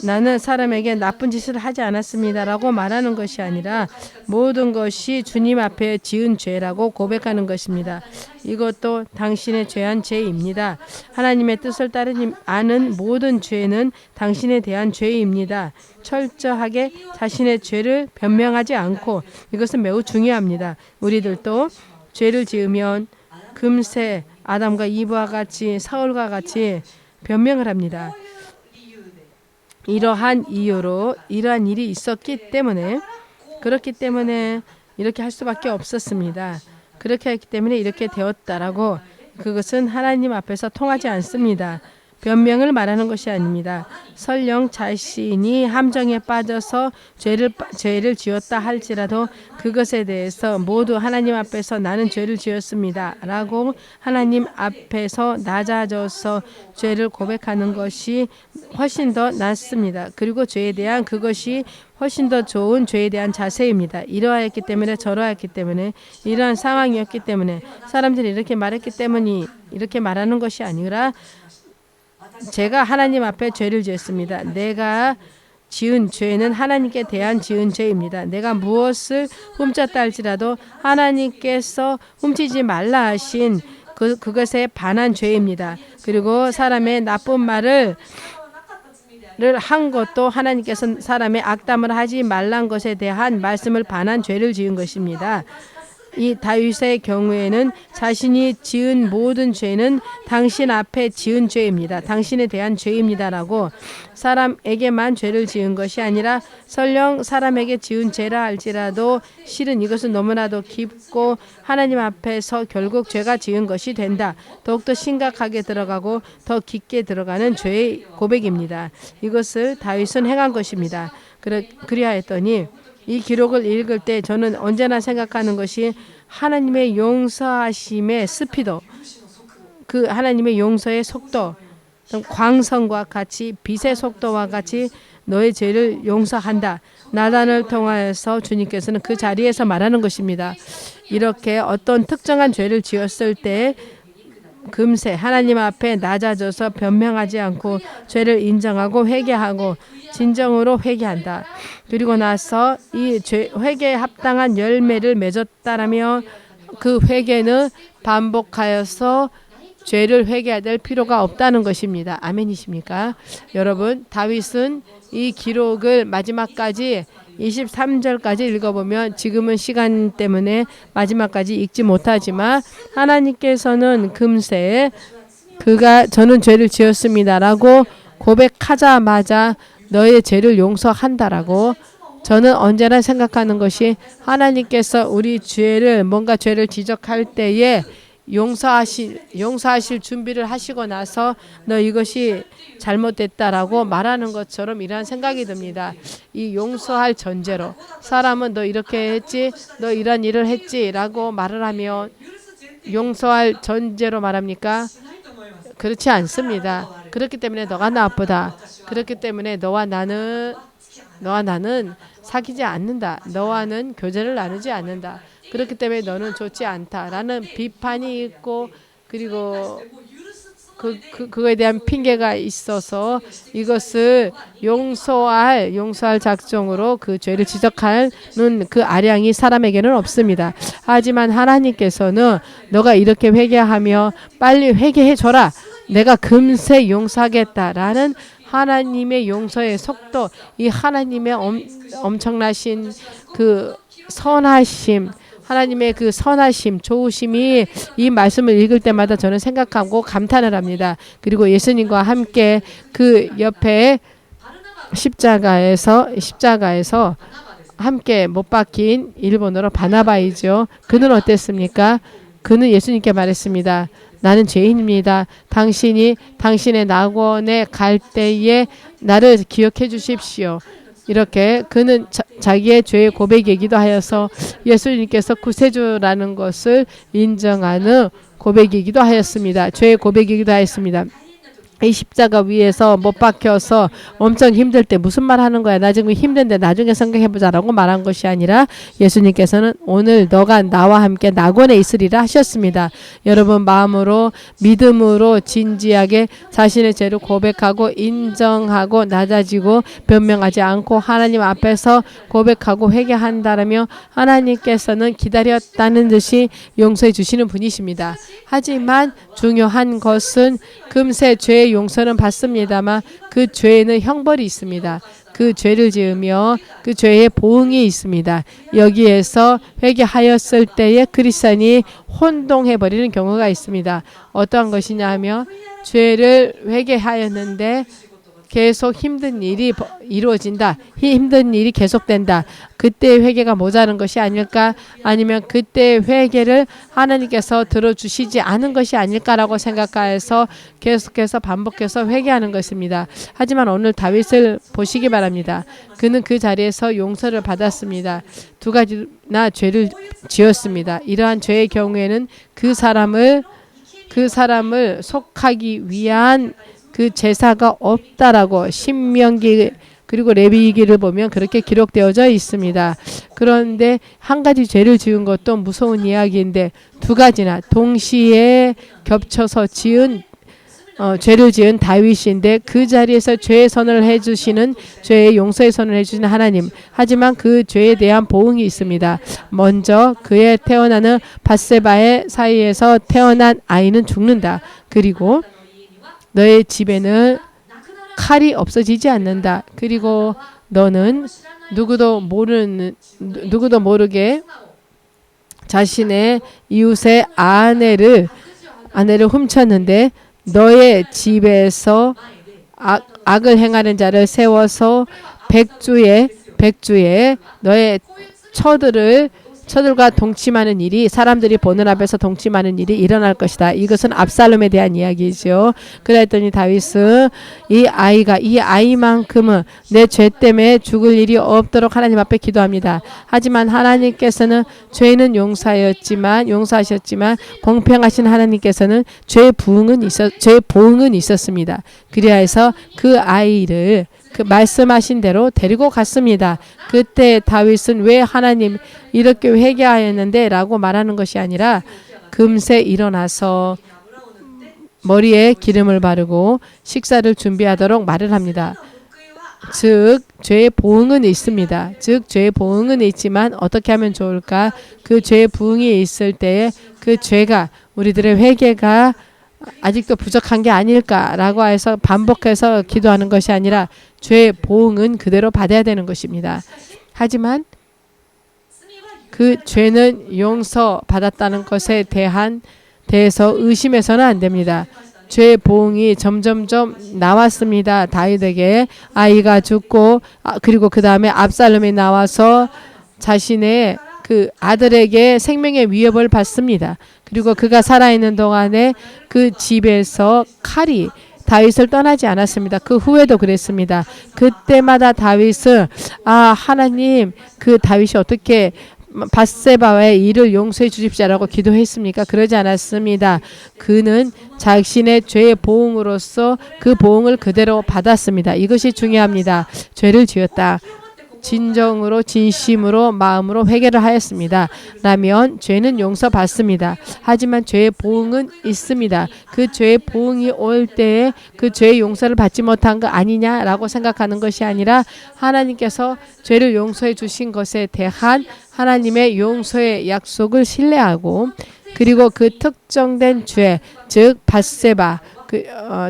나는 사람에게 나쁜 짓을 하지 않았습니다라고 말하는 것이 아니라 모든 것이 주님 앞에 지은 죄라고 고백하는 것입니다. 이것도 당신의 죄한 죄입니다. 하나님의 뜻을 따르지 않은 모든 죄는 당신에 대한 죄입니다. 철저하게 자신의 죄를 변명하지 않고 이것은 매우 중요합니다. 우리들도 죄를 지으면 금세 아담과 이브와 같이 사울과 같이 변명을 합니다. 이러한 이유로 이러한 일이 있었기 때문에 그렇기 때문에 이렇게 할 수밖에 없었습니다. 그렇게 했기 때문에 이렇게 되었다라고 그것은 하나님 앞에서 통하지 않습니다. 변명을 말하는 것이 아닙니다. 설령 자신이 함정에 빠져서 죄를 지었다 할지라도 그것에 대해서 모두 하나님 앞에서 나는 죄를 지었습니다. 라고 하나님 앞에서 낮아져서 죄를 고백하는 것이 훨씬 더 낫습니다. 그리고 죄에 대한 그것이 훨씬 더 좋은 죄에 대한 자세입니다. 이러하였기 때문에 저러하였기 때문에 이러한 상황이었기 때문에 사람들이 이렇게 말했기 때문에 이렇게 말하는 것이 아니라 제가 하나님 앞에 죄를 지었습니다. 내가 지은 죄는 하나님께 대한 지은 죄입니다. 내가 무엇을 훔쳤다 할지라도 하나님께서 훔치지 말라 하신 그것에 반한 죄입니다. 그리고 사람의 나쁜 말을 한 것도 하나님께서 사람의 악담을 하지 말란 것에 대한 말씀을 반한 죄를 지은 것입니다. 이 다윗의 경우에는 자신이 지은 모든 죄는 당신 앞에 지은 죄입니다. 당신에 대한 죄입니다라고 사람에게만 죄를 지은 것이 아니라 설령 사람에게 지은 죄라 할지라도 실은 이것은 너무나도 깊고 하나님 앞에서 결국 죄가 지은 것이 된다. 더욱더 심각하게 들어가고 더 깊게 들어가는 죄의 고백입니다. 이것을 다윗은 행한 것입니다. 그리하였더니 이 기록을 읽을 때 저는 언제나 생각하는 것이 하나님의 용서하심의 스피드, 그 하나님의 용서의 속도, 광선과 같이 빛의 속도와 같이 너의 죄를 용서한다. 나단을 통하여서 주님께서는 그 자리에서 말하는 것입니다. 이렇게 어떤 특정한 죄를 지었을 때 금세 하나님 앞에 낮아져서 변명하지 않고 죄를 인정하고 회개하고 진정으로 회개한다. 그리고 나서 이 회개에 합당한 열매를 맺었다라며 그 회개는 반복하여서 죄를 회개해야 될 필요가 없다는 것입니다. 아멘이십니까? 여러분, 다윗은 이 기록을 마지막까지 23절까지 읽어보면 지금은 시간 때문에 마지막까지 읽지 못하지만 하나님께서는 금세 저는 죄를 지었습니다라고 고백하자마자 너의 죄를 용서한다라고 저는 언제나 생각하는 것이 하나님께서 우리 뭔가 죄를 지적할 때에 용서하실 준비를 하시고 나서 너 이것이 잘못됐다라고 말하는 것처럼 이러한 생각이 듭니다. 이 용서할 전제로 사람은 너 이렇게 했지, 너 이런 일을 했지라고 말을 하면 용서할 전제로 말합니까? 그렇지 않습니다. 그렇기 때문에 너가 나쁘다. 그렇기 때문에 너와 나는 사귀지 않는다. 너와는 교제를 나누지 않는다. 그렇기 때문에 너는 좋지 않다라는 비판이 있고 그리고 그거에 대한 핑계가 있어서 이것을 용서할 작정으로 그 죄를 지적하는 그 아량이 사람에게는 없습니다. 하지만 하나님께서는 너가 이렇게 회개하며 빨리 회개해줘라. 내가 금세 용서하겠다라는 하나님의 용서의 속도, 이 하나님의 엄청나신 그 선하심, 하나님의 그 선하심, 좋으심이 이 말씀을 읽을 때마다 저는 생각하고 감탄을 합니다. 그리고 예수님과 함께 그 옆에 십자가에서 함께 못 박힌 일본어로 바나바이죠. 그는 어땠습니까? 그는 예수님께 말했습니다. 나는 죄인입니다. 당신이 당신의 낙원에 갈 때에 나를 기억해 주십시오. 이렇게 그는 자기의 죄의 고백이기도 하여서 예수님께서 구세주라는 것을 인정하는 고백이기도 하였습니다. 죄의 고백이기도 하였습니다. 이 십자가 위에서 못 박혀서 엄청 힘들 때 무슨 말 하는 거야? 나 지금 힘든데 나중에 생각해보자라고 말한 것이 아니라 예수님께서는 오늘 너가 나와 함께 낙원에 있으리라 하셨습니다. 여러분 마음으로 믿음으로 진지하게 자신의 죄를 고백하고 인정하고 낮아지고 변명하지 않고 하나님 앞에서 고백하고 회개한다라며 하나님께서는 기다렸다는 듯이 용서해 주시는 분이십니다. 하지만 중요한 것은 금세 죄의 용서는 받습니다만 그 죄에는 형벌이 있습니다. 그 죄를 지으며 그 죄의 보응이 있습니다. 여기에서 회개하였을 때에 그리스도인이 혼동해버리는 경우가 있습니다. 어떠한 것이냐 하면 죄를 회개하였는데 계속 힘든 일이 이루어진다. 힘든 일이 계속된다. 그때 회개가 모자란 것이 아닐까? 아니면 그때 회개를 하나님께서 들어주시지 않은 것이 아닐까라고 생각해서 계속해서 반복해서 회개하는 것입니다. 하지만 오늘 다윗을 보시기 바랍니다. 그는 그 자리에서 용서를 받았습니다. 두 가지나 죄를 지었습니다. 이러한 죄의 경우에는 그 사람을 속하기 위한 그 제사가 없다라고 신명기 그리고 레위기를 보면 그렇게 기록되어져 있습니다. 그런데 한 가지 죄를 지은 것도 무서운 이야기인데 두 가지나 동시에 겹쳐서 죄를 지은 다윗인데 그 자리에서 죄의 선을 해주시는 죄의 용서의 선을 해주시는 하나님. 하지만 그 죄에 대한 보응이 있습니다. 먼저 그의 태어나는 밧세바의 사이에서 태어난 아이는 죽는다. 그리고 너의 집에는 칼이 없어지지 않는다. 그리고 너는 누구도 모르게 자신의 이웃의 아내를 훔쳤는데 너의 집에서 악을 행하는 자를 세워서 백주에 너의 처들과 동침하는 일이 사람들이 보는 앞에서 동침하는 일이 일어날 것이다. 이것은 압살롬에 대한 이야기죠. 그랬더니 다윗은 이 아이만큼은 내 죄 때문에 죽을 일이 없도록 하나님 앞에 기도합니다. 하지만 하나님께서는 죄는 용서하셨지만 공평하신 하나님께서는 죄의 보응은 있었습니다. 그리하여서 그 아이를 그 말씀하신 대로 데리고 갔습니다. 그때 다윗은 왜 하나님 이렇게 회개하였는데 라고 말하는 것이 아니라 금세 일어나서 머리에 기름을 바르고 식사를 준비하도록 말을 합니다. 즉 죄의 보응은 있습니다. 즉 죄의 보응은 있지만 어떻게 하면 좋을까? 그 죄의 보응이 있을 때에 그 죄가 우리들의 회개가 아직도 부족한 게 아닐까라고 해서 반복해서 기도하는 것이 아니라 죄의 보응은 그대로 받아야 되는 것입니다. 하지만 그 죄는 용서받았다는 것에 대해서 의심해서는 안 됩니다. 죄의 보응이 점점점 나왔습니다. 다윗에게 아이가 죽고 그리고 그 다음에 압살롬이 나와서 자신의 그 아들에게 생명의 위협을 받습니다. 그리고 그가 살아있는 동안에 그 집에서 칼이 다윗을 떠나지 않았습니다. 그 후에도 그랬습니다. 그때마다 다윗은 하나님 그 다윗이 어떻게 밧세바의 일을 용서해 주십시오라고 기도했습니까? 그러지 않았습니다. 그는 자신의 죄의 보응으로서 그 보응을 그대로 받았습니다. 이것이 중요합니다. 죄를 지었다. 진정으로 진심으로 마음으로 회개를 하였습니다. 라면 죄는 용서받습니다. 하지만 죄의 보응은 있습니다. 그 죄의 보응이 올 때에 그 죄의 용서를 받지 못한 거 아니냐라고 생각하는 것이 아니라 하나님께서 죄를 용서해 주신 것에 대한 하나님의 용서의 약속을 신뢰하고 그리고 그 특정된 죄, 즉 밧세바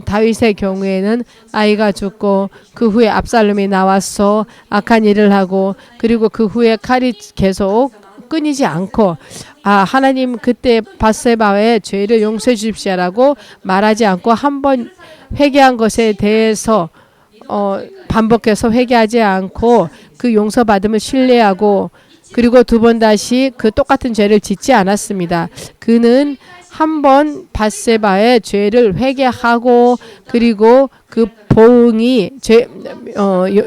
다윗의 경우에는 아이가 죽고 그 후에 압살롬이 나와서 악한 일을 하고 그리고 그 후에 칼이 계속 끊이지 않고 하나님 그때 밧세바의 죄를 용서해 주십시오라고 말하지 않고 한 번 회개한 것에 대해서 반복해서 회개하지 않고 그 용서받음을 신뢰하고 그리고 두 번 다시 그 똑같은 죄를 짓지 않았습니다. 그는 한 번 밧세바의 죄를 회개하고 그리고 그 보응이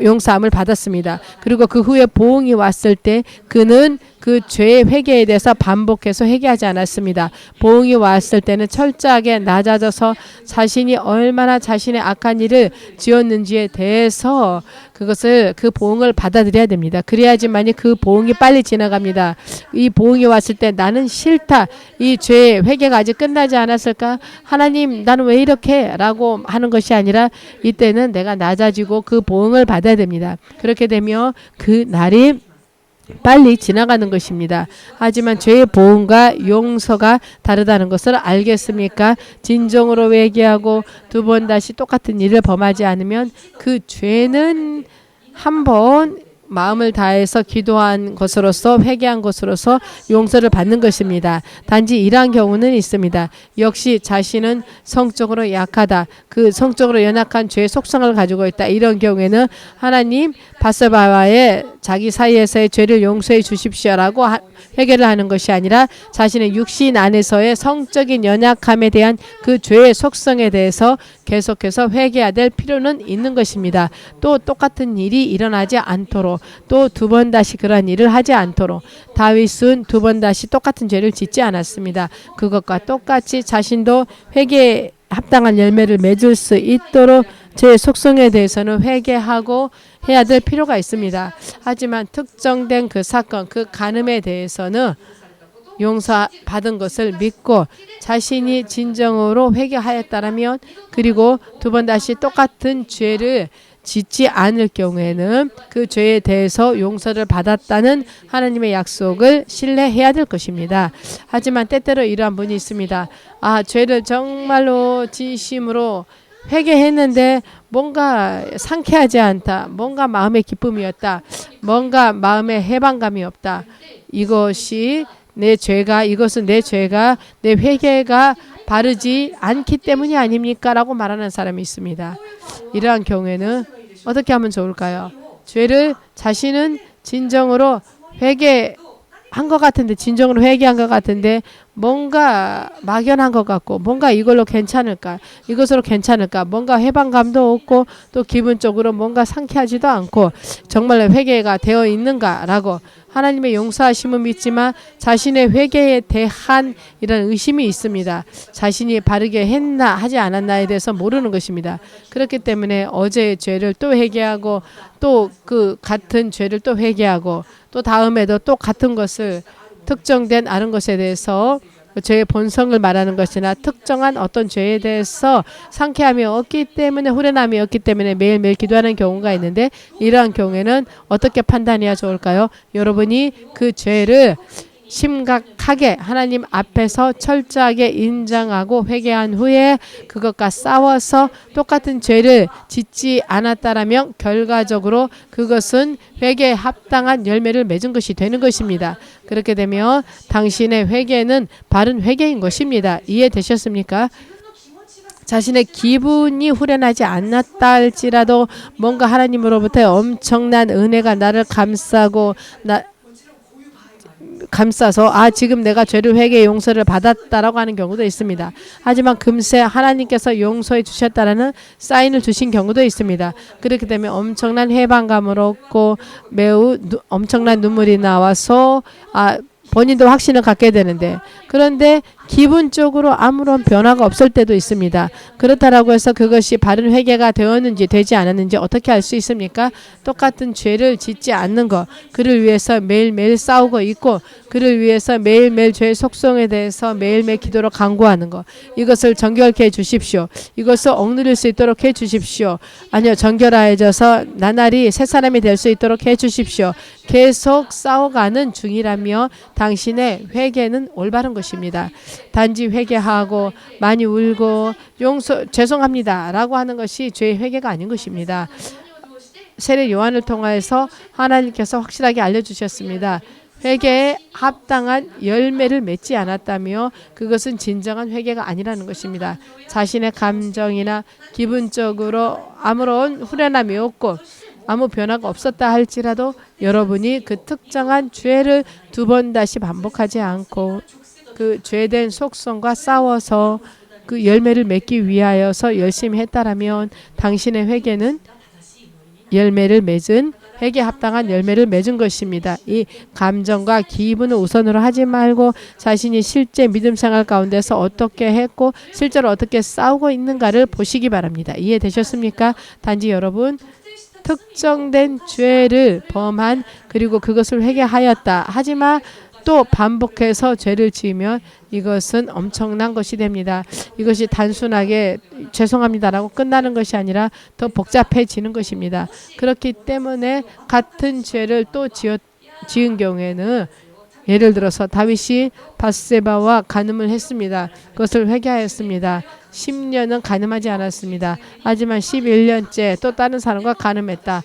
용서함을 받았습니다. 그리고 그 후에 보응이 왔을 때 그는 그 죄의 회개에 대해서 반복해서 회개하지 않았습니다. 보응이 왔을 때는 철저하게 낮아져서 자신이 얼마나 자신의 악한 일을 지었는지에 대해서 그 보응을 받아들여야 됩니다. 그래야지만이 그 보응이 빨리 지나갑니다. 이 보응이 왔을 때 나는 싫다. 이 죄의 회개가 아직 끝나지 않았을까? 하나님 나는 왜 이렇게? 라고 하는 것이 아니라 이때는 내가 낮아지고 그 보응을 받아야 됩니다. 그렇게 되면 그 날이 빨리 지나가는 것입니다. 하지만 죄의 보응과 용서가 다르다는 것을 알겠습니까? 진정으로 회개하고 두 번 다시 똑같은 일을 범하지 않으면 그 죄는 한 번 마음을 다해서 기도한 것으로서 회개한 것으로서 용서를 받는 것입니다. 단지 이러한 경우는 있습니다. 역시 자신은 성적으로 약하다. 그 성적으로 연약한 죄의 속성을 가지고 있다. 이런 경우에는 하나님 밧세바와의 자기 사이에서의 죄를 용서해 주십시오라고 회개를 하는 것이 아니라 자신의 육신 안에서의 성적인 연약함에 대한 그 죄의 속성에 대해서 계속해서 회개해야 될 필요는 있는 것입니다. 또 똑같은 일이 일어나지 않도록 또 두 번 다시 그러한 일을 하지 않도록 다윗은 두 번 다시 똑같은 죄를 짓지 않았습니다. 그것과 똑같이 자신도 회개에 합당한 열매를 맺을 수 있도록 제 속성에 대해서는 회개하고 해야 될 필요가 있습니다. 하지만 특정된 그 사건, 그 간음에 대해서는 용서받은 것을 믿고 자신이 진정으로 회개하였다면 그리고 두 번 다시 똑같은 죄를 짓지 않을 경우에는 그 죄에 대해서 용서를 받았다는 하나님의 약속을 신뢰해야 될 것입니다. 하지만 때때로 이러한 분이 있습니다. 죄를 정말로 진심으로 회개했는데 뭔가 상쾌하지 않다. 뭔가 마음의 기쁨이었다. 뭔가 마음의 해방감이 없다. 이것은 내 죄가 내 회개가 바르지 않기 때문이 아닙니까? 라고 말하는 사람이 있습니다. 이러한 경우에는 어떻게 하면 좋을까요? 죄를 자신은 진정으로 회개한 것 같은데, 진정으로 회개한 것 같은데 뭔가 막연한 것 같고, 뭔가 이것으로 괜찮을까, 뭔가 해방감도 없고 또 기분적으로 뭔가 상쾌하지도 않고 정말 회개가 되어 있는가라고 하나님의 용서하심은 믿지만 자신의 회개에 대한 이런 의심이 있습니다. 자신이 바르게 했나 하지 않았나에 대해서 모르는 것입니다. 그렇기 때문에 어제의 죄를 또 회개하고 또 그 같은 죄를 또 회개하고 또 다음에도 또 같은 것을 특정된 다른 것에 대해서 죄의 본성을 말하는 것이나 특정한 어떤 죄에 대해서 상쾌함이 없기 때문에, 후련함이 없기 때문에 매일매일 기도하는 경우가 있는데, 이러한 경우에는 어떻게 판단해야 좋을까요? 여러분이 그 죄를 심각하게 하나님 앞에서 철저하게 인정하고 회개한 후에 그것과 싸워서 똑같은 죄를 짓지 않았다라면 결과적으로 그것은 회개에 합당한 열매를 맺은 것이 되는 것입니다. 그렇게 되면 당신의 회개는 바른 회개인 것입니다. 이해되셨습니까? 자신의 기분이 후련하지 않았다 할지라도 뭔가 하나님으로부터 엄청난 은혜가 나를 감싸서 지금 내가 죄를 회개 용서를 받았다라고 하는 경우도 있습니다. 하지만 금세 하나님께서 용서해 주셨다라는 사인을 주신 경우도 있습니다. 그렇기 때문에 엄청난 해방감을 얻고 매우 엄청난 눈물이 나와서 본인도 확신을 갖게 되는데, 그런데 기분적으로 아무런 변화가 없을 때도 있습니다. 그렇다라고 해서 그것이 바른 회개가 되었는지 되지 않았는지 어떻게 알 수 있습니까? 똑같은 죄를 짓지 않는 것, 그를 위해서 매일매일 싸우고 있고 그를 위해서 매일매일 죄의 속성에 대해서 매일매일 기도로 간구하는 것, 이것을 정결케 해주십시오. 이것을 억누릴 수 있도록 해주십시오. 아니요, 정결하여져서 나날이 새 사람이 될 수 있도록 해주십시오. 계속 싸워가는 중이라며 당신의 회개는 올바른 것입니다. 단지 회개하고 많이 울고 죄송합니다 라고 하는 것이 죄의 회개가 아닌 것입니다. 세례 요한을 통해서 하나님께서 확실하게 알려주셨습니다. 회개에 합당한 열매를 맺지 않았다며 그것은 진정한 회개가 아니라는 것입니다. 자신의 감정이나 기분적으로 아무런 후련함이 없고 아무 변화가 없었다 할지라도 여러분이 그 특정한 죄를 두 번 다시 반복하지 않고 그 죄된 속성과 싸워서 그 열매를 맺기 위하여서 열심히 했다라면 당신의 회개는 회개에 합당한 열매를 맺은 것입니다. 이 감정과 기분을 우선으로 하지 말고 자신이 실제 믿음 생활 가운데서 어떻게 했고 실제로 어떻게 싸우고 있는가를 보시기 바랍니다. 이해되셨습니까? 단지 여러분 특정된 죄를 범한, 그리고 그것을 회개하였다 하지만 또 반복해서 죄를 지으면 이것은 엄청난 것이 됩니다. 이것이 단순하게 죄송합니다라고 끝나는 것이 아니라 더 복잡해지는 것입니다. 그렇기 때문에 같은 죄를 또 지은 경우에는, 예를 들어서 다윗이 밧세바와 간음을 했습니다. 그것을 회개하였습니다. 10년은 간음하지 않았습니다. 하지만 11년째 또 다른 사람과 간음했다.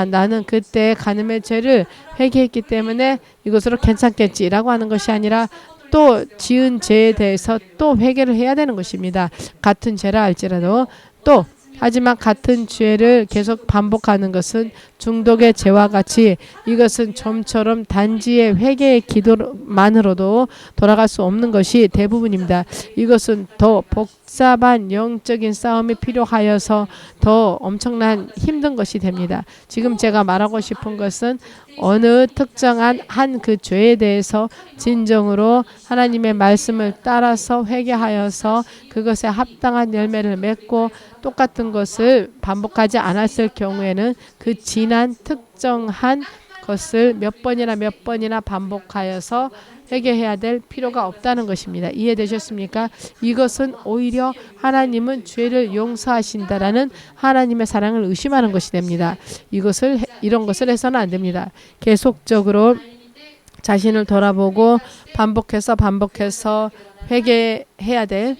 나는 그때 간음의 죄를 회개했기 때문에 이것으로 괜찮겠지라고 하는 것이 아니라 또 지은 죄에 대해서 또 회개를 해야 되는 것입니다. 같은 죄라 할지라도 또, 하지만 같은 죄를 계속 반복하는 것은 중독의 죄와 같이 이것은 좀처럼 단지의 회개의 기도만으로도 돌아갈 수 없는 것이 대부분입니다. 이것은 더 복잡한 영적인 싸움이 필요하여서 더 엄청난 힘든 것이 됩니다. 지금 제가 말하고 싶은 것은 어느 특정한 한 그 죄에 대해서 진정으로 하나님의 말씀을 따라서 회개하여서 그것에 합당한 열매를 맺고 똑같은 것을 반복하지 않았을 경우에는 그 지난 특정한 것을 몇 번이나 반복하여서 회개해야 될 필요가 없다는 것입니다. 이해되셨습니까? 이것은 오히려 하나님은 죄를 용서하신다라는 하나님의 사랑을 의심하는 것이 됩니다. 이런 것을 해서는 안 됩니다. 계속적으로 자신을 돌아보고 반복해서 회개해야 될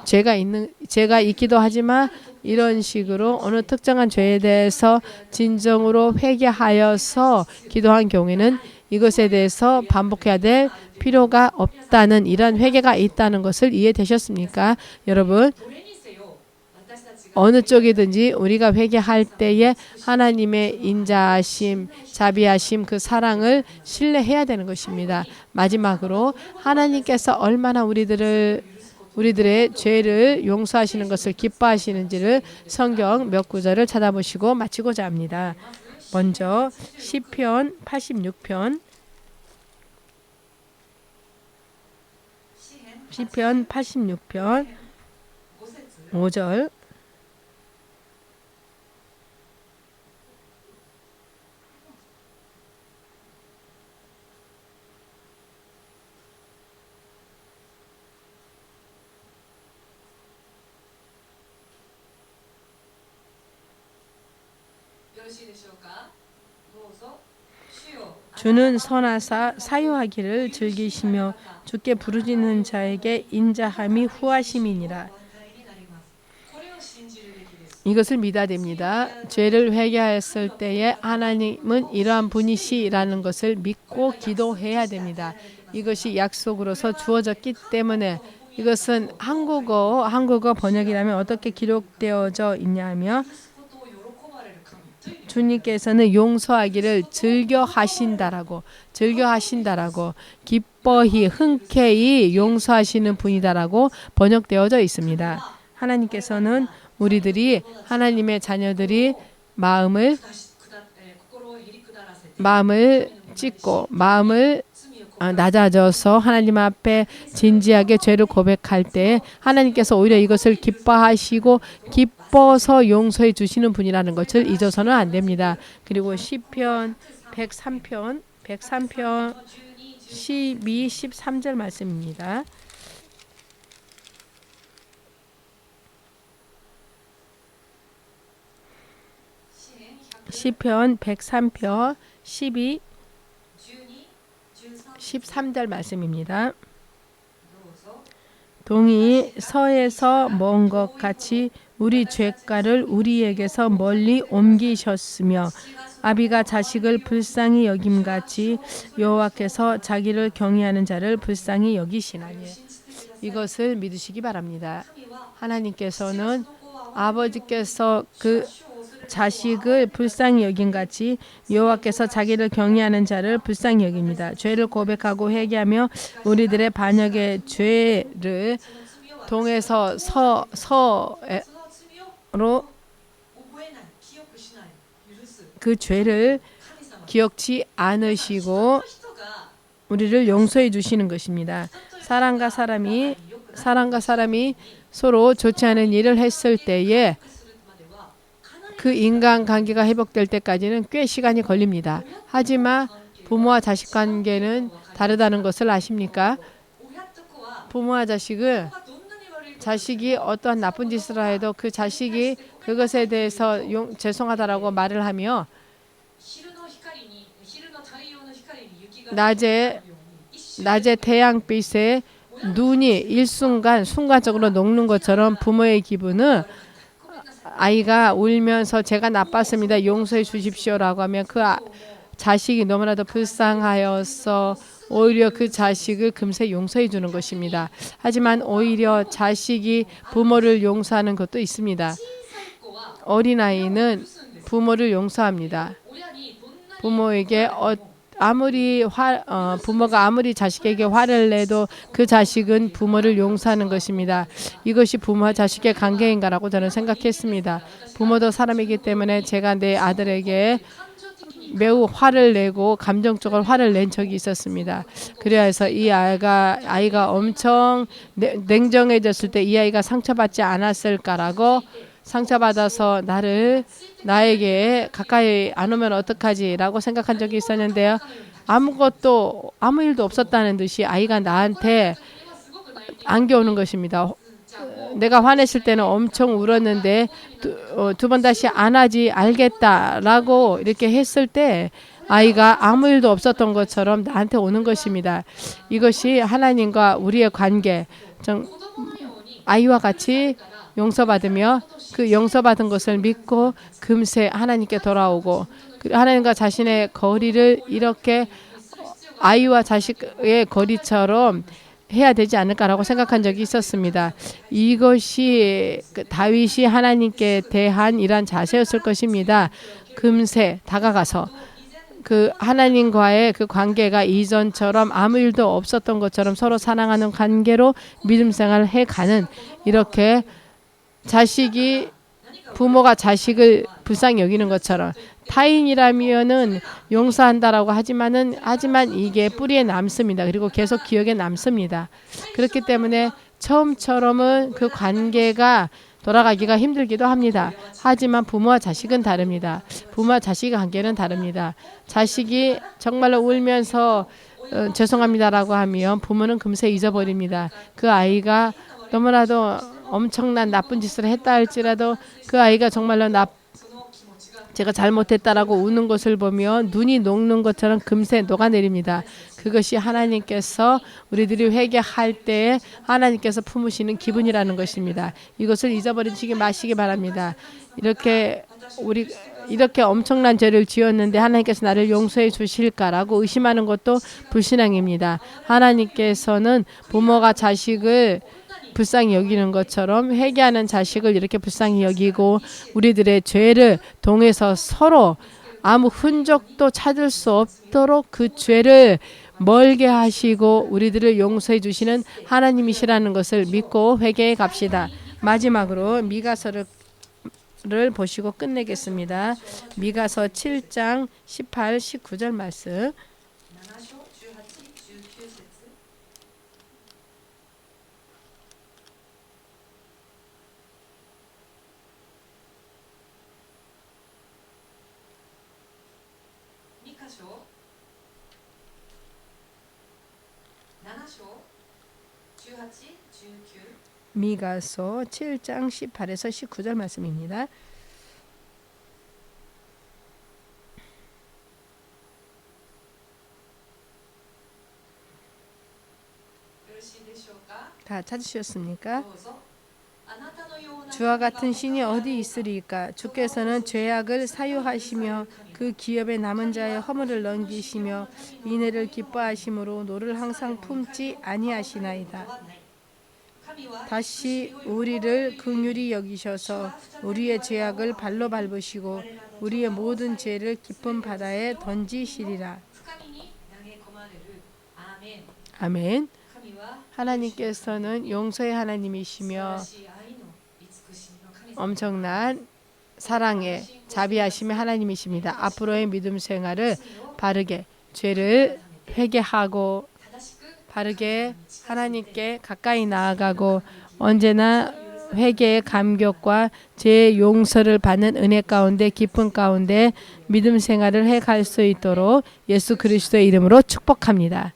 죄가 있기도 하지만 이런 식으로 어느 특정한 죄에 대해서 진정으로 회개하여서 기도한 경우에는 이것에 대해서 반복해야 될 필요가 없다는 이런 회개가 있다는 것을 이해되셨습니까? 여러분, 어느 쪽이든지 우리가 회개할 때에 하나님의 인자하심, 자비하심, 그 사랑을 신뢰해야 되는 것입니다. 마지막으로 하나님께서 얼마나 우리들의 죄를 용서하시는 것을 기뻐하시는지를 성경 몇 구절을 찾아보시고 마치고자 합니다. 먼저 시편 86편 시편 86편 5절 주는 선하사 사유하기를 즐기시며 주께 부르짖는 자에게 인자함이 후하심이니라. 이것을 믿어야 됩니다. 죄를 회개했을 때에 하나님은 이러한 분이시라는 것을 믿고 기도해야 됩니다. 이것이 약속으로서 주어졌기 때문에 이것은 한국어 번역이라면 어떻게 기록되어져 있냐 하면 주님께서는 용서하기를 즐겨하신다라고 기뻐히 흔쾌히 용서하시는 분이다라고 번역되어져 있습니다. 하나님께서는 우리들이 하나님의 자녀들이 마음을 찢고 마음을 낮아져서 하나님 앞에 진지하게 죄를 고백할 때 하나님께서 오히려 이것을 기뻐하시고 기뻐서 용서해 주시는 분이라는 것을 잊어서는 안 됩니다. 그리고 시편 103편 12, 13절 말씀입니다. 시편 103편 12, 13절 말씀입니다. 동이 서에서 먼 것 같이 우리 죄가를 우리에게서 멀리 옮기셨으며 아비가 자식을 불쌍히 여김같이 여호와께서 자기를 경외하는 자를 불쌍히 여기시나니. 이것을 믿으시기 바랍니다. 하나님께서는 아버지께서 그 자식을 불쌍히 여김같이 여호와께서 자기를 경외하는 자를 불쌍히 여깁니다. 죄를 고백하고 회개하며 우리들의 반역의 죄를 동에서 서로 그 죄를 기억지 않으시고 우리를 용서해 주시는 것입니다. 사람과 사람이 서로 좋지 않은 일을 했을 때에 그 인간관계가 회복될 때까지는 꽤 시간이 걸립니다. 하지만 부모와 자식 관계는 다르다는 것을 아십니까? 부모와 자식이 어떠한 나쁜 짓을 해도 그 자식이 그것에 대해서 죄송하다라고 말을 하며 낮에 태양빛에 눈이 순간적으로 녹는 것처럼 부모의 기분은 아이가 울면서 제가 나빴습니다. 용서해 주십시오라고 하면 그 자식이 너무나도 불쌍하여서 오히려 그 자식을 금세 용서해 주는 것입니다. 하지만 오히려 자식이 부모를 용서하는 것도 있습니다. 어린아이는 부모를 용서합니다. 부모에게 부모가 아무리 자식에게 화를 내도 그 자식은 부모를 용서하는 것입니다. 이것이 부모와 자식의 관계인가라고 저는 생각했습니다. 부모도 사람이기 때문에 제가 내 아들에게 매우 화를 내고 감정적으로 화를 낸 적이 있었습니다. 그래서 이 아이가 엄청 냉정해졌을 때 이 아이가 상처받지 않았을까라고 상처받아서 나에게 가까이 안 오면 어떡하지라고 생각한 적이 있었는데요. 아무 일도 없었다는 듯이 아이가 나한테 안겨오는 것입니다. 내가 화냈을 때는 엄청 울었는데 두 번 다시 안 하지 알겠다라고 이렇게 했을 때 아이가 아무 일도 없었던 것처럼 나한테 오는 것입니다. 이것이 하나님과 우리의 관계, 아이와 같이 용서받으며 그 용서받은 것을 믿고 금세 하나님께 돌아오고 하나님과 자신의 거리를 이렇게 아이와 자식의 거리처럼 해야 되지 않을까라고 생각한 적이 있었습니다. 이것이 다윗이 하나님께 대한 이러한 자세였을 것입니다. 금세 다가가서 그 하나님과의 그 관계가 이전처럼 아무 일도 없었던 것처럼 서로 사랑하는 관계로 믿음 생활을 해가는, 이렇게 자식이 부모가 자식을 불쌍히 여기는 것처럼 타인이라면은 용서한다라고 하지만 이게 뿌리에 남습니다. 그리고 계속 기억에 남습니다. 그렇기 때문에 처음처럼은 그 관계가 돌아가기가 힘들기도 합니다. 하지만 부모와 자식은 다릅니다. 부모와 자식의 관계는 다릅니다. 자식이 정말로 울면서 죄송합니다라고 하면 부모는 금세 잊어버립니다. 그 아이가 너무나도 엄청난 나쁜 짓을 했다 할지라도 그 아이가 정말로 제가 잘못했다라고 우는 것을 보면 눈이 녹는 것처럼 금세 녹아내립니다. 그것이 하나님께서 우리들이 회개할 때 하나님께서 품으시는 기분이라는 것입니다. 이것을 잊어버리지 마시기 바랍니다. 이렇게 엄청난 죄를 지었는데 하나님께서 나를 용서해 주실까라고 의심하는 것도 불신앙입니다. 하나님께서는 부모가 자식을 불쌍히 여기는 것처럼 회개하는 자식을 이렇게 불쌍히 여기고 우리들의 죄를 통해서 서로 아무 흔적도 찾을 수 없도록 그 죄를 멀게 하시고 우리들을 용서해 주시는 하나님이시라는 것을 믿고 회개해 갑시다. 마지막으로 미가서를 보시고 끝내겠습니다. 미가서 7장 18, 19절 말씀. 미가서 7장 18에서 19절 말씀입니다. 다 찾으셨습니까? 주와 같은 신이 어디 있으리까? 주께서는 죄악을 사유하시며 그 기업에 남은 자의 허물을 넘기시며 인애를 기뻐하심으로 노를 항상 품지 아니하시나이다. 다시 우리를 긍휼히 여기셔서 우리의 죄악을 발로 밟으시고 우리의 모든 죄를 깊은 바다에 던지시리라. 아멘. 하나님께서는 용서의 하나님이시며 엄청난 사랑의 자비하심의 하나님이십니다. 앞으로의 믿음 생활을 바르게 죄를 회개하고 바르게 하나님께 가까이 나아가고 언제나 회개의 감격과 죄의 용서를 받는 은혜 가운데 기쁨 가운데 믿음 생활을 해갈 수 있도록 예수 그리스도의 이름으로 축복합니다.